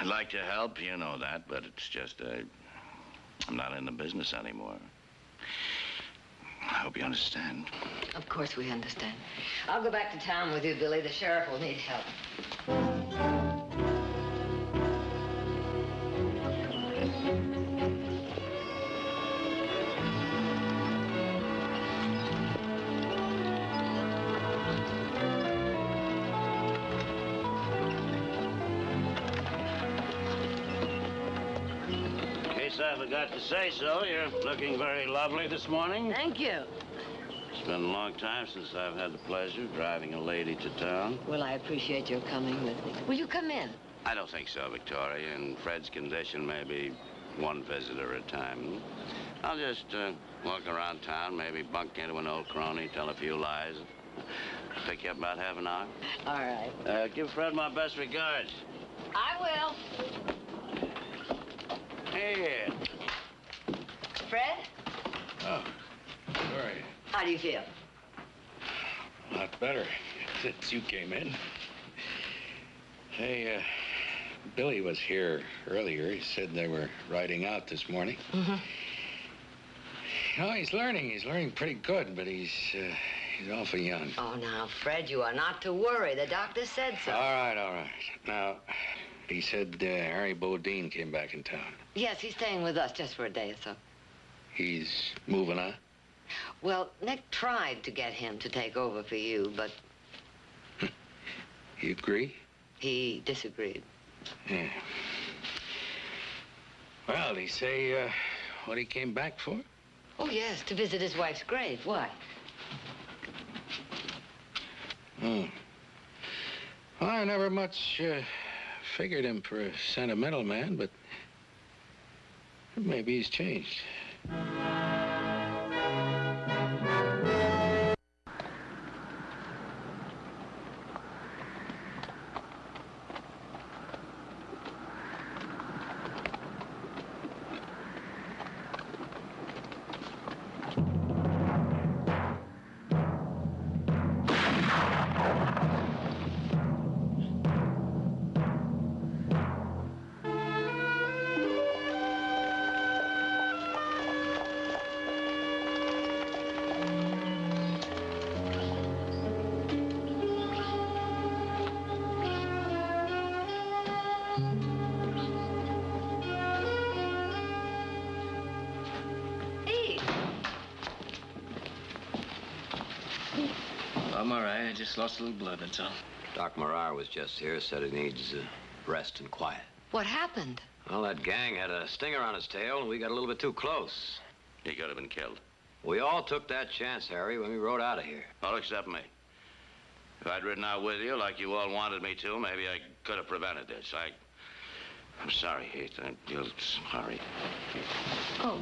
I'd like to help, you know that, but it's just, I'm not in the business anymore. I hope you understand. Of course we understand. I'll go back to town with you, Billy. The sheriff will need help. I forgot to say so. You're looking very lovely this morning. Thank you. It's been a long time since I've had the pleasure of driving a lady to town. Well, I appreciate your coming with me. Will you come in? I don't think so, Victoria. In Fred's condition, maybe one visitor at a time. I'll just walk around town, maybe bunk into an old crony, tell a few lies. Pick you up about half an hour. All right. Give Fred my best regards. I will. Hey. Fred? Oh, sorry. How do you feel? A lot better since you came in. Hey, Billy was here earlier. He said they were riding out this morning. Mm-hmm. You know, he's learning. He's learning pretty good, but he's awful young. Oh, now, Fred, you are not to worry. The doctor said so. All right. Now, he said Harry Bodine came back in town. Yes, he's staying with us just for a day or so. He's moving on? Well, Nick tried to get him to take over for you, but... You agree? He disagreed. Yeah. Well, did he say what he came back for? Oh, yes, to visit his wife's grave. Why? Oh. Well, I never much figured him for a sentimental man, but maybe he's changed. I'm all right. I just lost a little blood, that's all. Doc Marar was just here, said he needs rest and quiet. What happened? Well, that gang had a stinger on his tail, and we got a little bit too close. He could have been killed. We all took that chance, Harry, when we rode out of here. All except me. If I'd ridden out with you like you all wanted me to, maybe I could have prevented this. I'm sorry, Heath. You're sorry. Oh.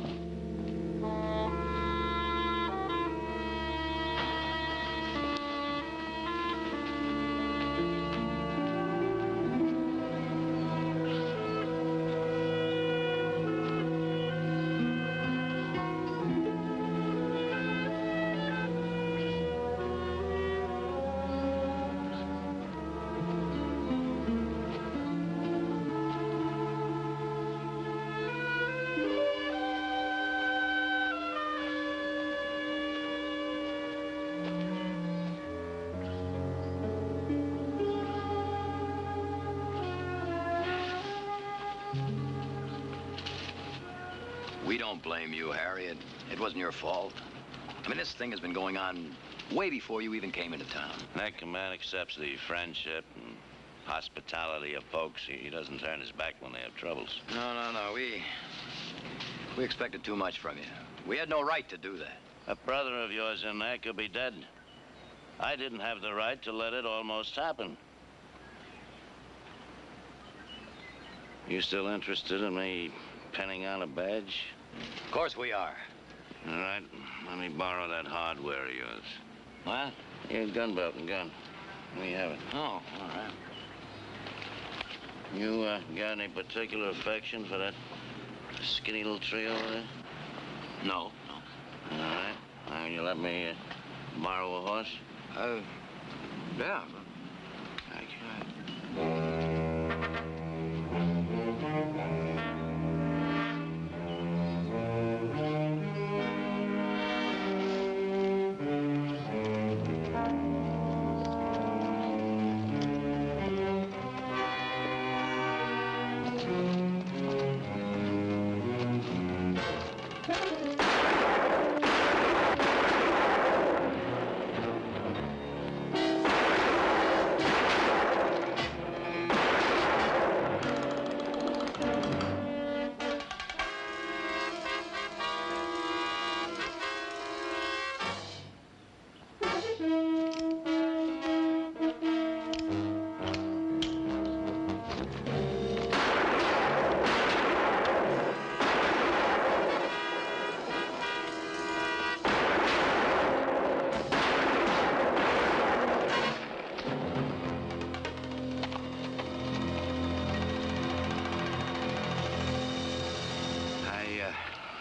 We don't blame you, Harry. It wasn't your fault. I mean, this thing has been going on way before you even came into town. That man accepts the friendship and hospitality of folks. He doesn't turn his back when they have troubles. No. We expected too much from you. We had no right to do that. A brother of yours in there could be dead. I didn't have the right to let it almost happen. You still interested in me pinning on a badge? Of course we are. All right, let me borrow that hardware of yours. What? Your gun belt and gun. We have it. Oh, all right. You got any particular affection for that skinny little tree over there? No. All right. Will you let me borrow a horse? Yeah. Thank you.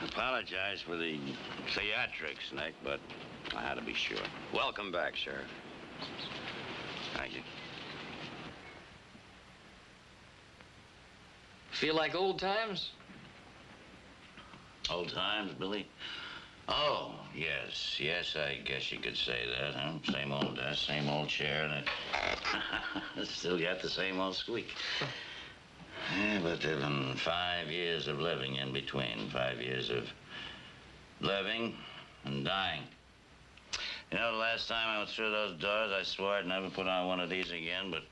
Apologize for the theatrics, Nick, but I had to be sure. Welcome back, Sheriff. Thank you. Feel like old times? Old times, Billy? Oh, yes. Yes, I guess you could say that, huh? Same old desk, same old chair, and it still got the same old squeak. Yeah, but there've been 5 years of living in between. 5 years of living and dying. You know, the last time I went through those doors, I swore I'd never put on one of these again, but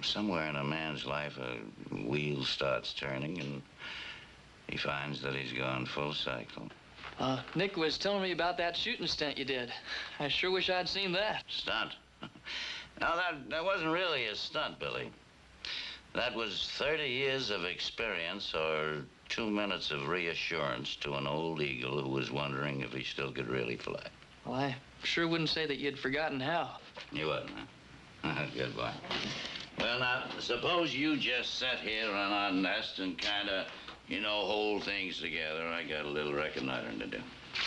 somewhere in a man's life, a wheel starts turning, and he finds that he's gone full cycle. Nick was telling me about that shooting stunt you did. I sure wish I'd seen that. Stunt? No, that wasn't really a stunt, Billy. That was 30 years of experience or 2 minutes of reassurance to an old eagle who was wondering if he still could really fly. Well, I sure wouldn't say that you'd forgotten how. You wouldn't, huh? Good boy. Well, now, suppose you just sit here on our nest and kind of, hold things together. I got a little reconnoitering to do.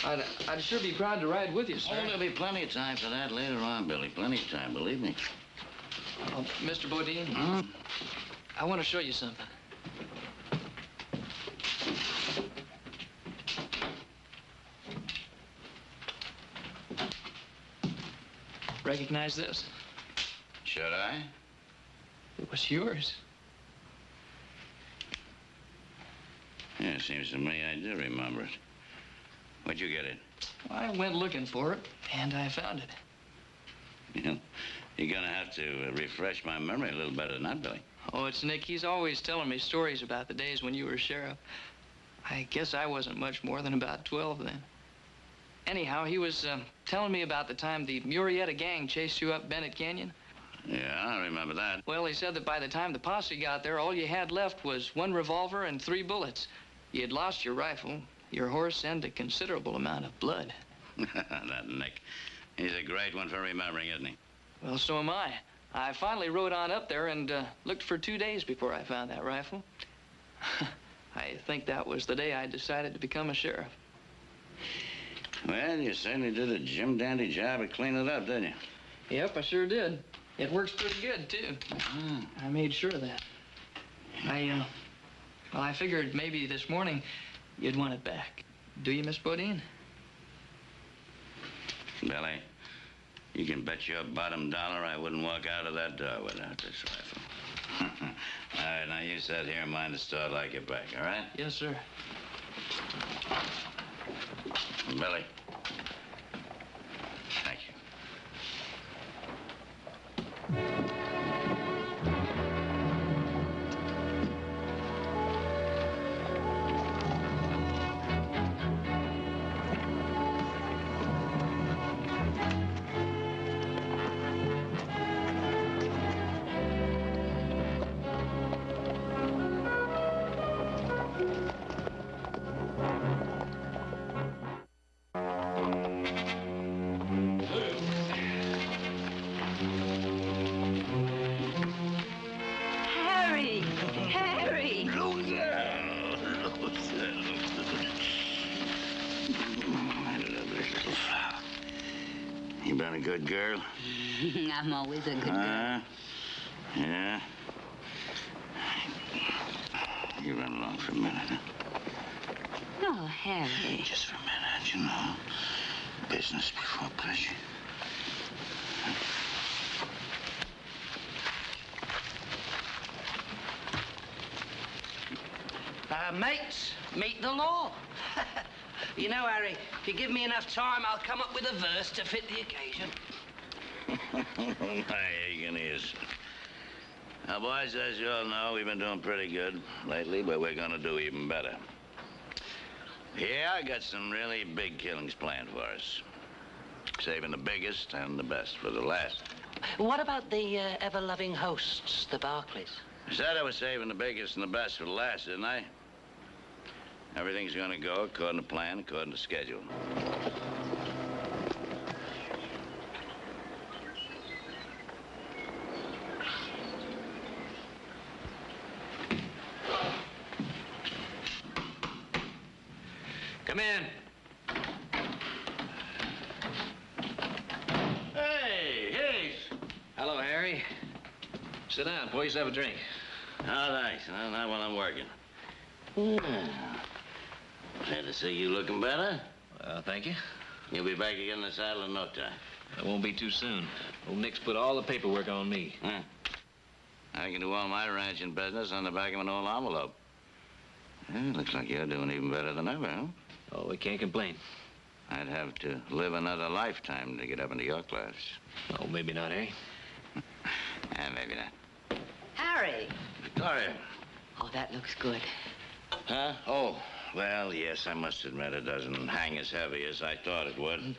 I'd sure be proud to ride with you, sir. Oh, there'll be plenty of time for that later on, Billy. Plenty of time, believe me. Mr. Bodine? I want to show you something. Recognize this? Should I? It was yours. Yeah, it seems to me I do remember it. Where'd you get it? I went looking for it, and I found it. You're gonna have to refresh my memory a little better than that, Billy. Oh, it's Nick. He's always telling me stories about the days when you were sheriff. I guess I wasn't much more than about 12 then. Anyhow, he was telling me about the time the Murrieta gang chased you up Bennett Canyon. Yeah, I remember that. Well, he said that by the time the posse got there, all you had left was 1 revolver and 3 bullets. You had lost your rifle, your horse, and a considerable amount of blood. That Nick. He's a great one for remembering, isn't he? Well, so am I. I finally rode on up there and looked for 2 days before I found that rifle. I think that was the day I decided to become a sheriff. Well, you certainly did a jim-dandy job of cleaning it up, didn't you? Yep, I sure did. It works pretty good, too. I made sure of that. I figured maybe this morning you'd want it back. Do you, Miss Bodine? Billy, you can bet your bottom dollar I wouldn't walk out of that door without this rifle. All right, now you sit here and mind the store like you're back, all right? Yes, sir. Billy, a good girl? I'm always a good girl. Yeah. You run along for a minute, huh? No, Harry. Just for a minute, you know. Business before pleasure. Mates, meet the law. You know, Harry, if you give me enough time, I'll come up with a verse to fit the occasion. My aching ears. Now, boys, as you all know, we've been doing pretty good lately, but we're gonna do even better. Yeah, I got some really big killings planned for us. Saving the biggest and the best for the last. What about the ever-loving hosts, the Barkleys? I said I was saving the biggest and the best for the last, didn't I? Everything's gonna go according to plan, according to schedule. Come in. Hey, Heath. Hello, Harry. Sit down. Pour yourself a drink. Oh, thanks. No, not while I'm working. Glad to see you looking better. Thank you. You'll be back again in the saddle in no time. It won't be too soon. Old Nick's put all the paperwork on me. Huh. I can do all my ranching business on the back of an old envelope. Well, looks like you're doing even better than ever, huh? Oh, we can't complain. I'd have to live another lifetime to get up into your class. Oh, maybe not, Harry. Maybe not. Harry. Victoria. Oh, that looks good. Huh? Oh, well, yes, I must admit it doesn't hang as heavy as I thought it would.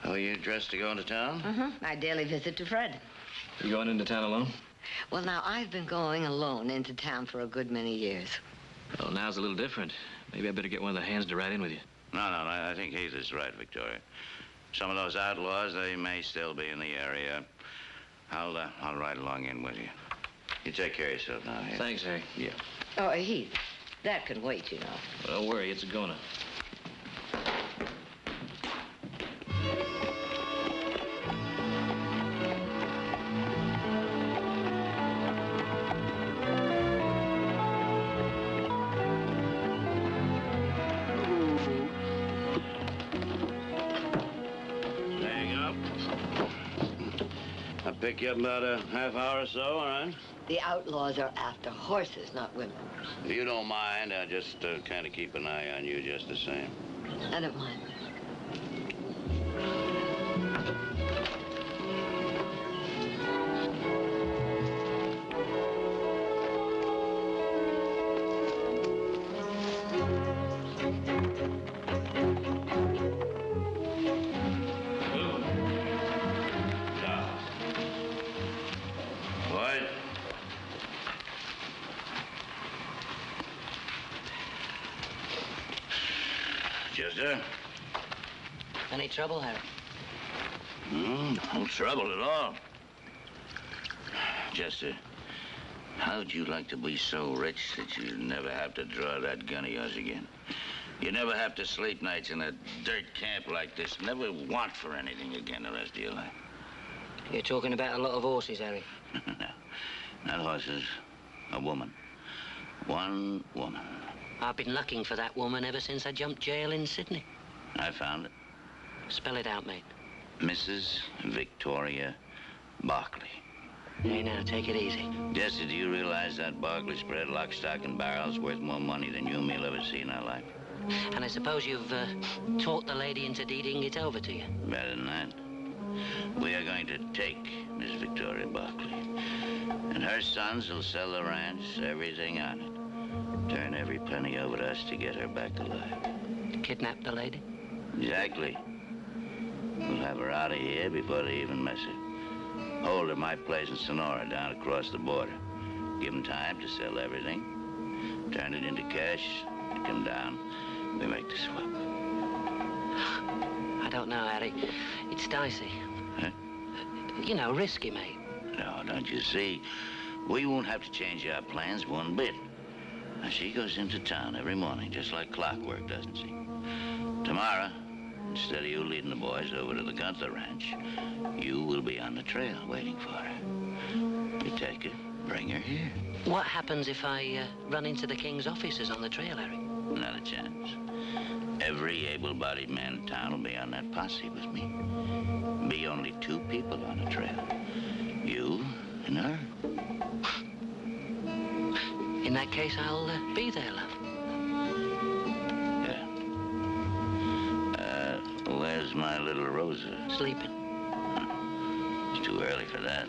Oh, you dressed to go into town? Mm-hmm. My daily visit to Fred. You going into town alone? Well, now, I've been going alone into town for a good many years. Well, now's a little different. Maybe I better get one of the hands to ride in with you. No, I think Heath is right, Victoria. Some of those outlaws, they may still be in the area. I'll ride along in with you. You take care of yourself now, Heath. Thanks, Harry. Yeah. Oh, Heath, that can wait, you know. Well, don't worry, it's a goner. Pick you up about a half hour or so, all right? The outlaws are after horses, not women. If you don't mind, I'll just kind of keep an eye on you just the same. I don't mind. Chester? Any trouble, Harry? No trouble at all. Chester, how'd you like to be so rich that you never have to draw that gun of yours again? You never have to sleep nights in a dirt camp like this. Never want for anything again the rest of your life. You're talking about a lot of horses, Harry. No, not horses. A woman. One woman. I've been looking for that woman ever since I jumped jail in Sydney. I found it. Spell it out, mate. Mrs. Victoria Barkley. Hey, now, take it easy. Jesse, do you realize that Barkley spread lock, stock, and barrel's worth more money than you and me'll ever see in our life? And I suppose you've taught the lady into deeding it over to you? Better than that. We are going to take Miss Victoria Barkley. And her sons will sell the ranch, everything on it. Turn every penny over to us to get her back alive. Kidnap the lady? Exactly. We'll have her out of here before they even miss her. Hold her at my place in Sonora down across the border. Give them time to sell everything. Turn it into cash. They come down. We make the swap. I don't know, Harry. It's dicey. Huh? You know, risky, mate. No, don't you see? We won't have to change our plans one bit. Now, she goes into town every morning, just like clockwork, doesn't she? Tomorrow, Instead of you leading the boys over to the Gunther Ranch, you will be on the trail waiting for her. You take her, bring her here. What happens if I run into the king's officers on the trail, Harry? Not a chance. Every able-bodied man in town will be on that posse with me. Be only 2 people on the trail. You and her. In that case, I'll be there, love. Yeah. Where's my little Rosa? Sleeping. It's too early for that.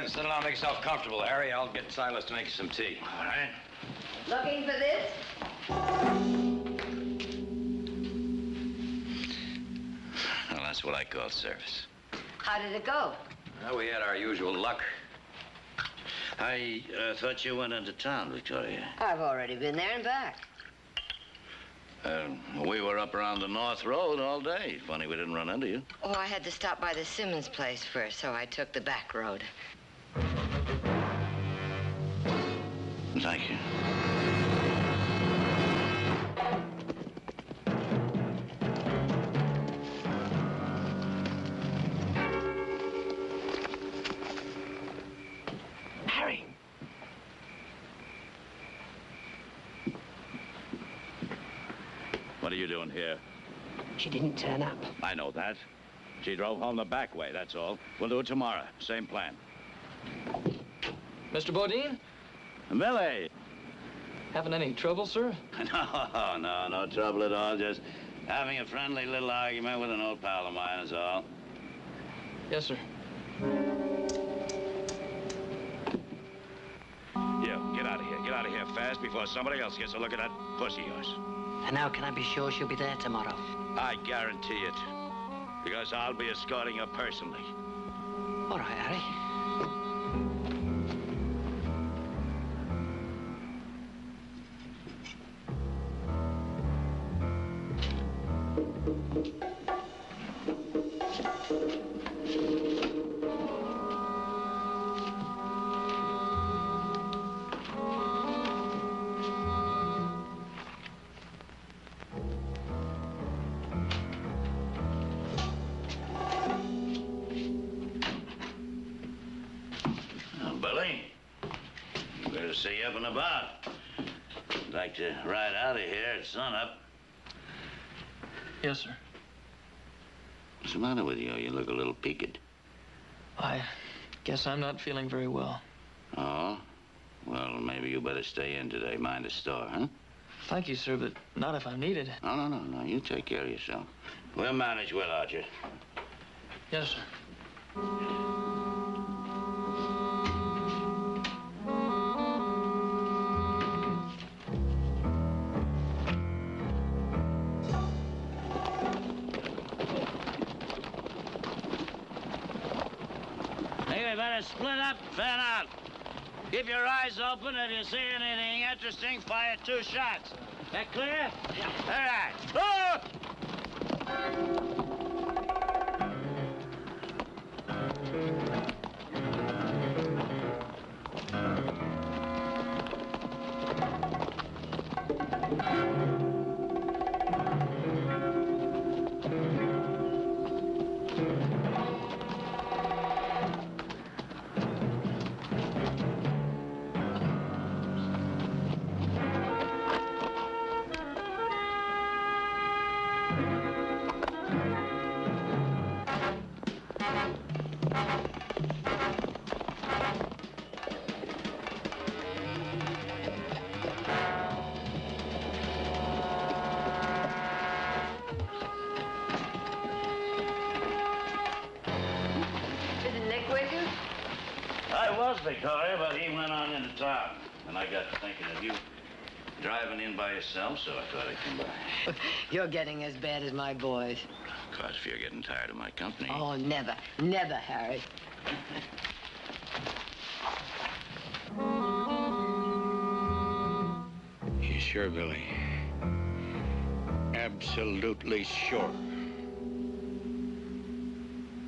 Settle down, make yourself comfortable, Harry. I'll get Silas to make you some tea. All right. Looking for this? Well, that's what I call service. How did it go? Well, we had our usual luck. I thought you went into town, Victoria. I've already been there and back. We were up around the North Road all day. Funny we didn't run into you. Oh, I had to stop by the Simmons place first, so I took the back road. Thank you. Harry. What are you doing here? She didn't turn up. I know that. She drove home the back way, that's all. We'll do it tomorrow. Same plan. Mr. Bodine? Billy! Having any trouble, sir? No trouble at all. Just having a friendly little argument with an old pal of mine is all. Yes, sir. You, get out of here. Get out of here fast before somebody else gets a look at that pussy of yours. And how can I be sure she'll be there tomorrow? I guarantee it. Because I'll be escorting her personally. All right, Harry. See you up and about. I'd like to ride out of here at sunup. Yes, sir. What's the matter with you? You look a little peaked. I guess I'm not feeling very well. Oh? Well, maybe you better stay in today. Mind the store, huh? Thank you, sir, but not if I'm needed. No. You take care of yourself. We'll manage without you. Yes, sir. Better split up, fan out. Keep your eyes open. If you see anything interesting, fire 2 shots. That clear? Yeah. All right. Oh! Victoria, but he went on into town. And I got to thinking of you driving in by yourself, so I thought I'd come by. You're getting as bad as my boys. Of course, if you're getting tired of my company. Oh, never. Never, Harry. You sure, Billy? Absolutely sure.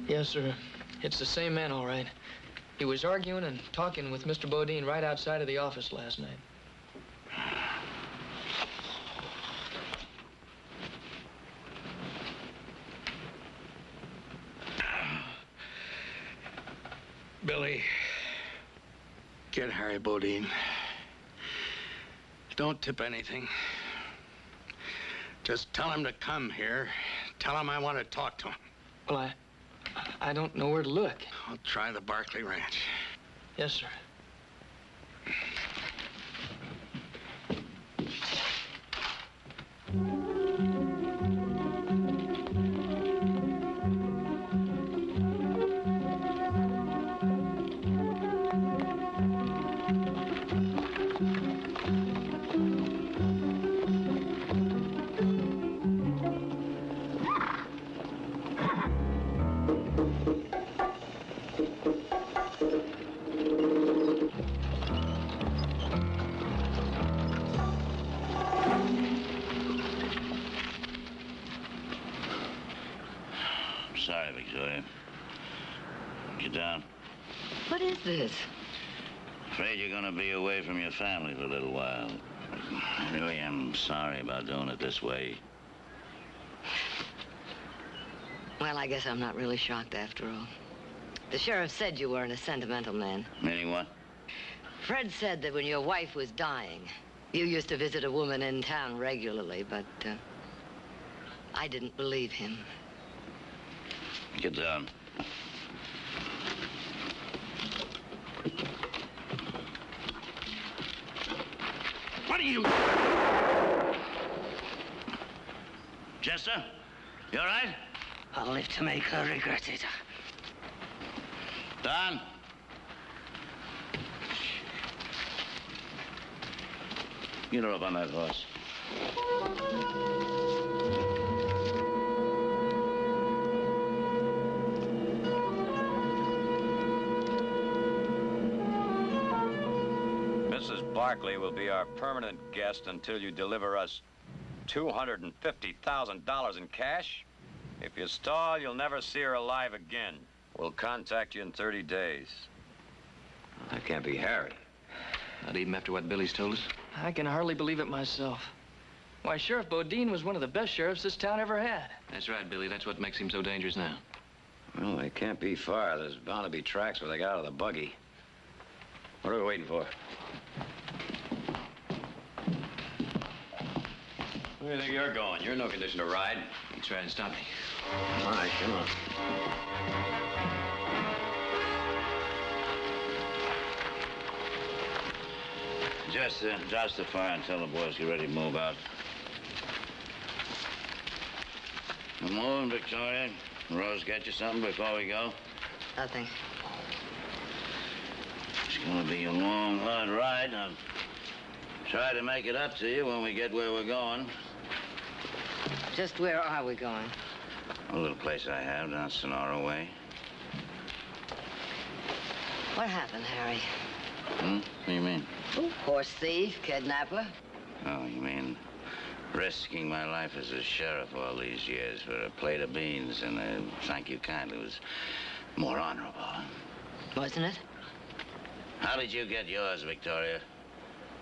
Yes, sir. It's the same man, all right. He was arguing and talking with Mr. Bodine right outside of the office last night. Billy, get Harry Bodine. Don't tip anything. Just tell him to come here. Tell him I want to talk to him. Well, I don't know where to look. I'll try the Barkley Ranch. Yes, sir. Sorry, Victoria. Get down. What is this? Afraid you're gonna be away from your family for a little while. I really am sorry about doing it this way. Well, I guess I'm not really shocked after all. The sheriff said you weren't a sentimental man. Meaning what? Fred said that when your wife was dying, you used to visit a woman in town regularly, but I didn't believe him. Get down. What are you... Chester, you all right? I'll live to make her regret it. Don? Get her up on that horse. Mrs. Barkley will be our permanent guest until you deliver us $250,000 in cash. If you stall, you'll never see her alive again. We'll contact you in 30 days. That can't be Harry. Not even after what Billy's told us? I can hardly believe it myself. Why, Sheriff Bodine was one of the best sheriffs this town ever had. That's right, Billy. That's what makes him so dangerous now. Well, they can't be far. There's bound to be tracks where they got out of the buggy. What are we waiting for? Where do you think you're going? You're in no condition to ride. He tried to stop me. All right, come on. Just douse the fire and tell the boys get ready to move out. Come on, Victoria. Rose get you something before we go? Nothing. It's gonna be a long, hard ride. I'll try to make it up to you when we get where we're going. Just where are we going? A little place I have down Sonora way. What happened, Harry? What do you mean? Horse thief, kidnapper. Oh, you mean risking my life as a sheriff all these years for a plate of beans and a thank you kindly was more honorable, huh? Wasn't it? How did you get yours, Victoria?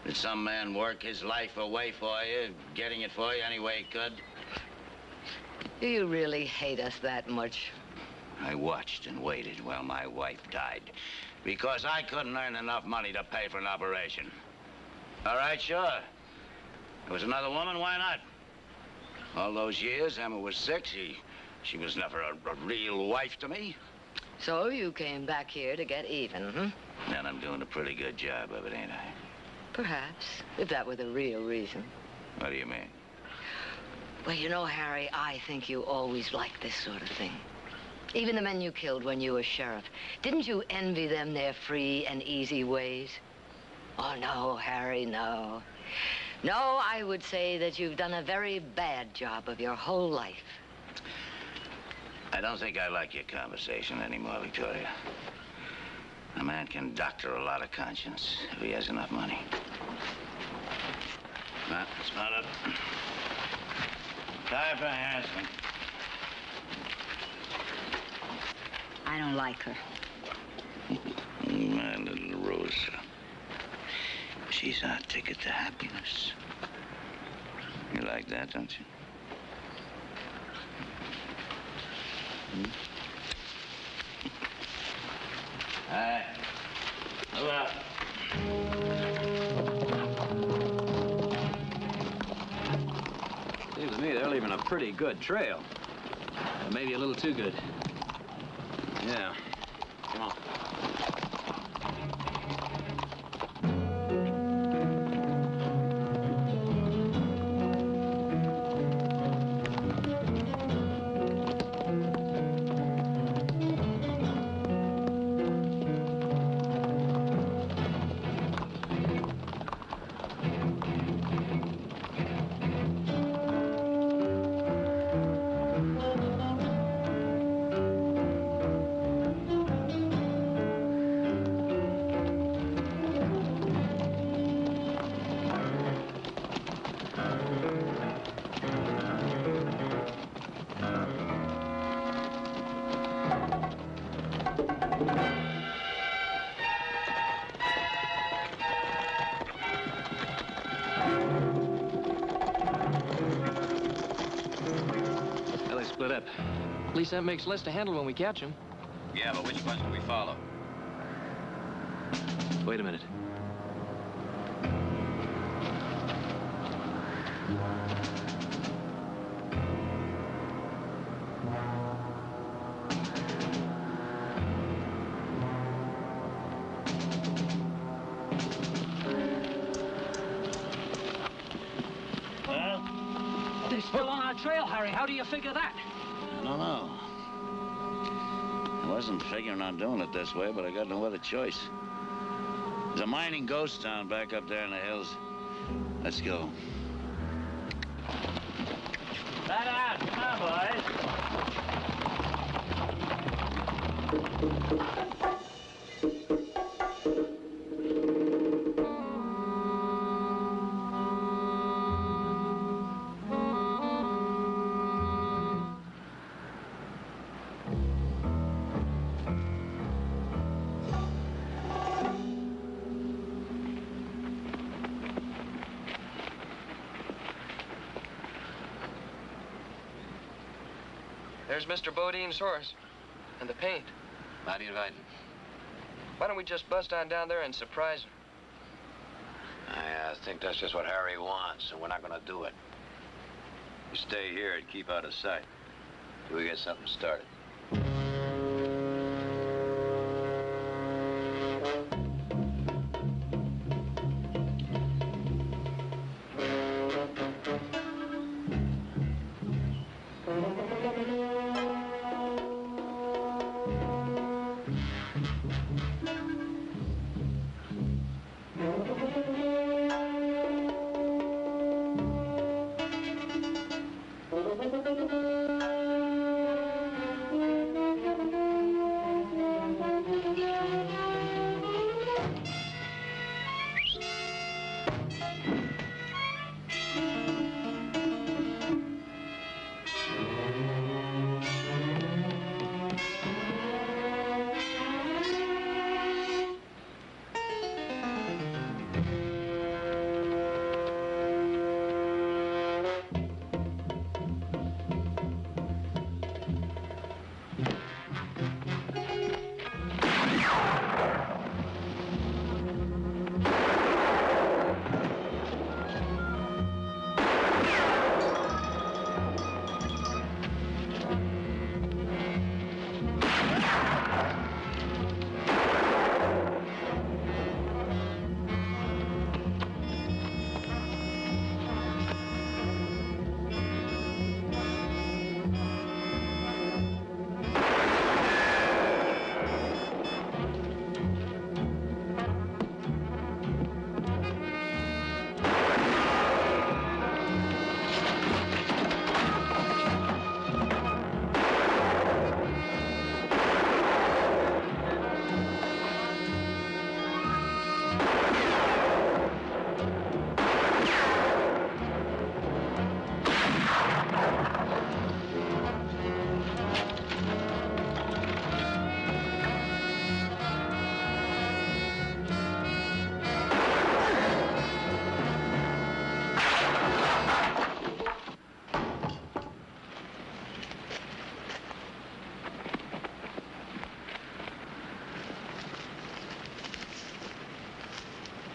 Did some man work his life away for you, getting it for you any way he could? Do you really hate us that much? I watched and waited while my wife died because I couldn't earn enough money to pay for an operation. All right, sure. There was another woman, why not? All those years Emma was sick, she was never a real wife to me. So you came back here to get even, hmm? And I'm doing a pretty good job of it, ain't I? Perhaps, if that were the real reason. What do you mean? Well, you know, Harry, I think you always liked this sort of thing. Even the men you killed when you were sheriff. Didn't you envy them their free and easy ways? Oh, no, Harry, no. No, I would say that you've done a very bad job of your whole life. I don't think I like your conversation anymore, Victoria. A man can doctor a lot of conscience if he has enough money. No, it's not it. Time for asking. I don't like her. My little Rosa. She's our ticket to happiness. You like that, don't you? All right. Move out. Seems to me they're leaving a pretty good trail. Maybe a little too good. Yeah. Come on. Split up. At least that makes less to handle when we catch him. Yeah, but which ones do we follow? Wait a minute. They're still on our trail, Harry. How do you figure that? I don't know. I wasn't figuring on doing it this way, but I got no other choice. There's a mining ghost town back up there in the hills. Let's go. That out. Come on, There's Mr. Bodine's horse. And the paint. How do you invite him? Why don't we just bust on down there and surprise him? I think that's just what Harry wants, and we're not going to do it. You stay here and keep out of sight till we get something started.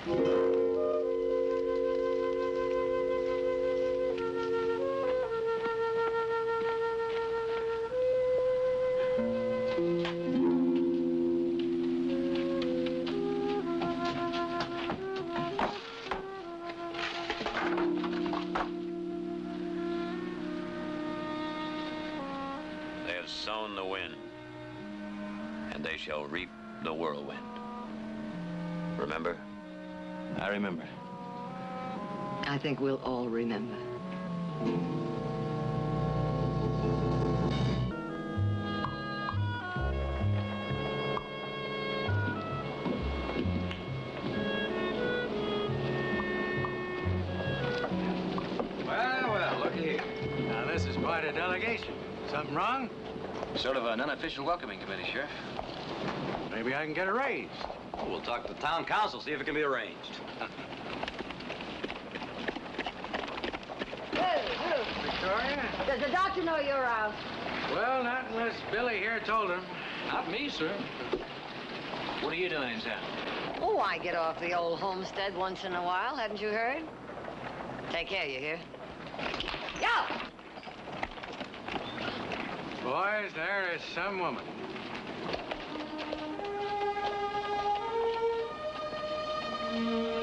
They have sown the wind, and they shall reap the whirlwind. Remember? I remember. I think we'll all remember. Well, look here. Now, this is quite a delegation. Something wrong? Sort of an unofficial welcoming committee, Sheriff. Maybe I can get a raise. Oh, we'll talk to the town council, see if it can be arranged. Victoria? Does the doctor know you're out? Well, not unless Billy here told him. Not me, sir. What are you doing in town? Oh, I get off the old homestead once in a while. Hadn't you heard? Take care, you hear? Yo! Boys, there is some woman. you.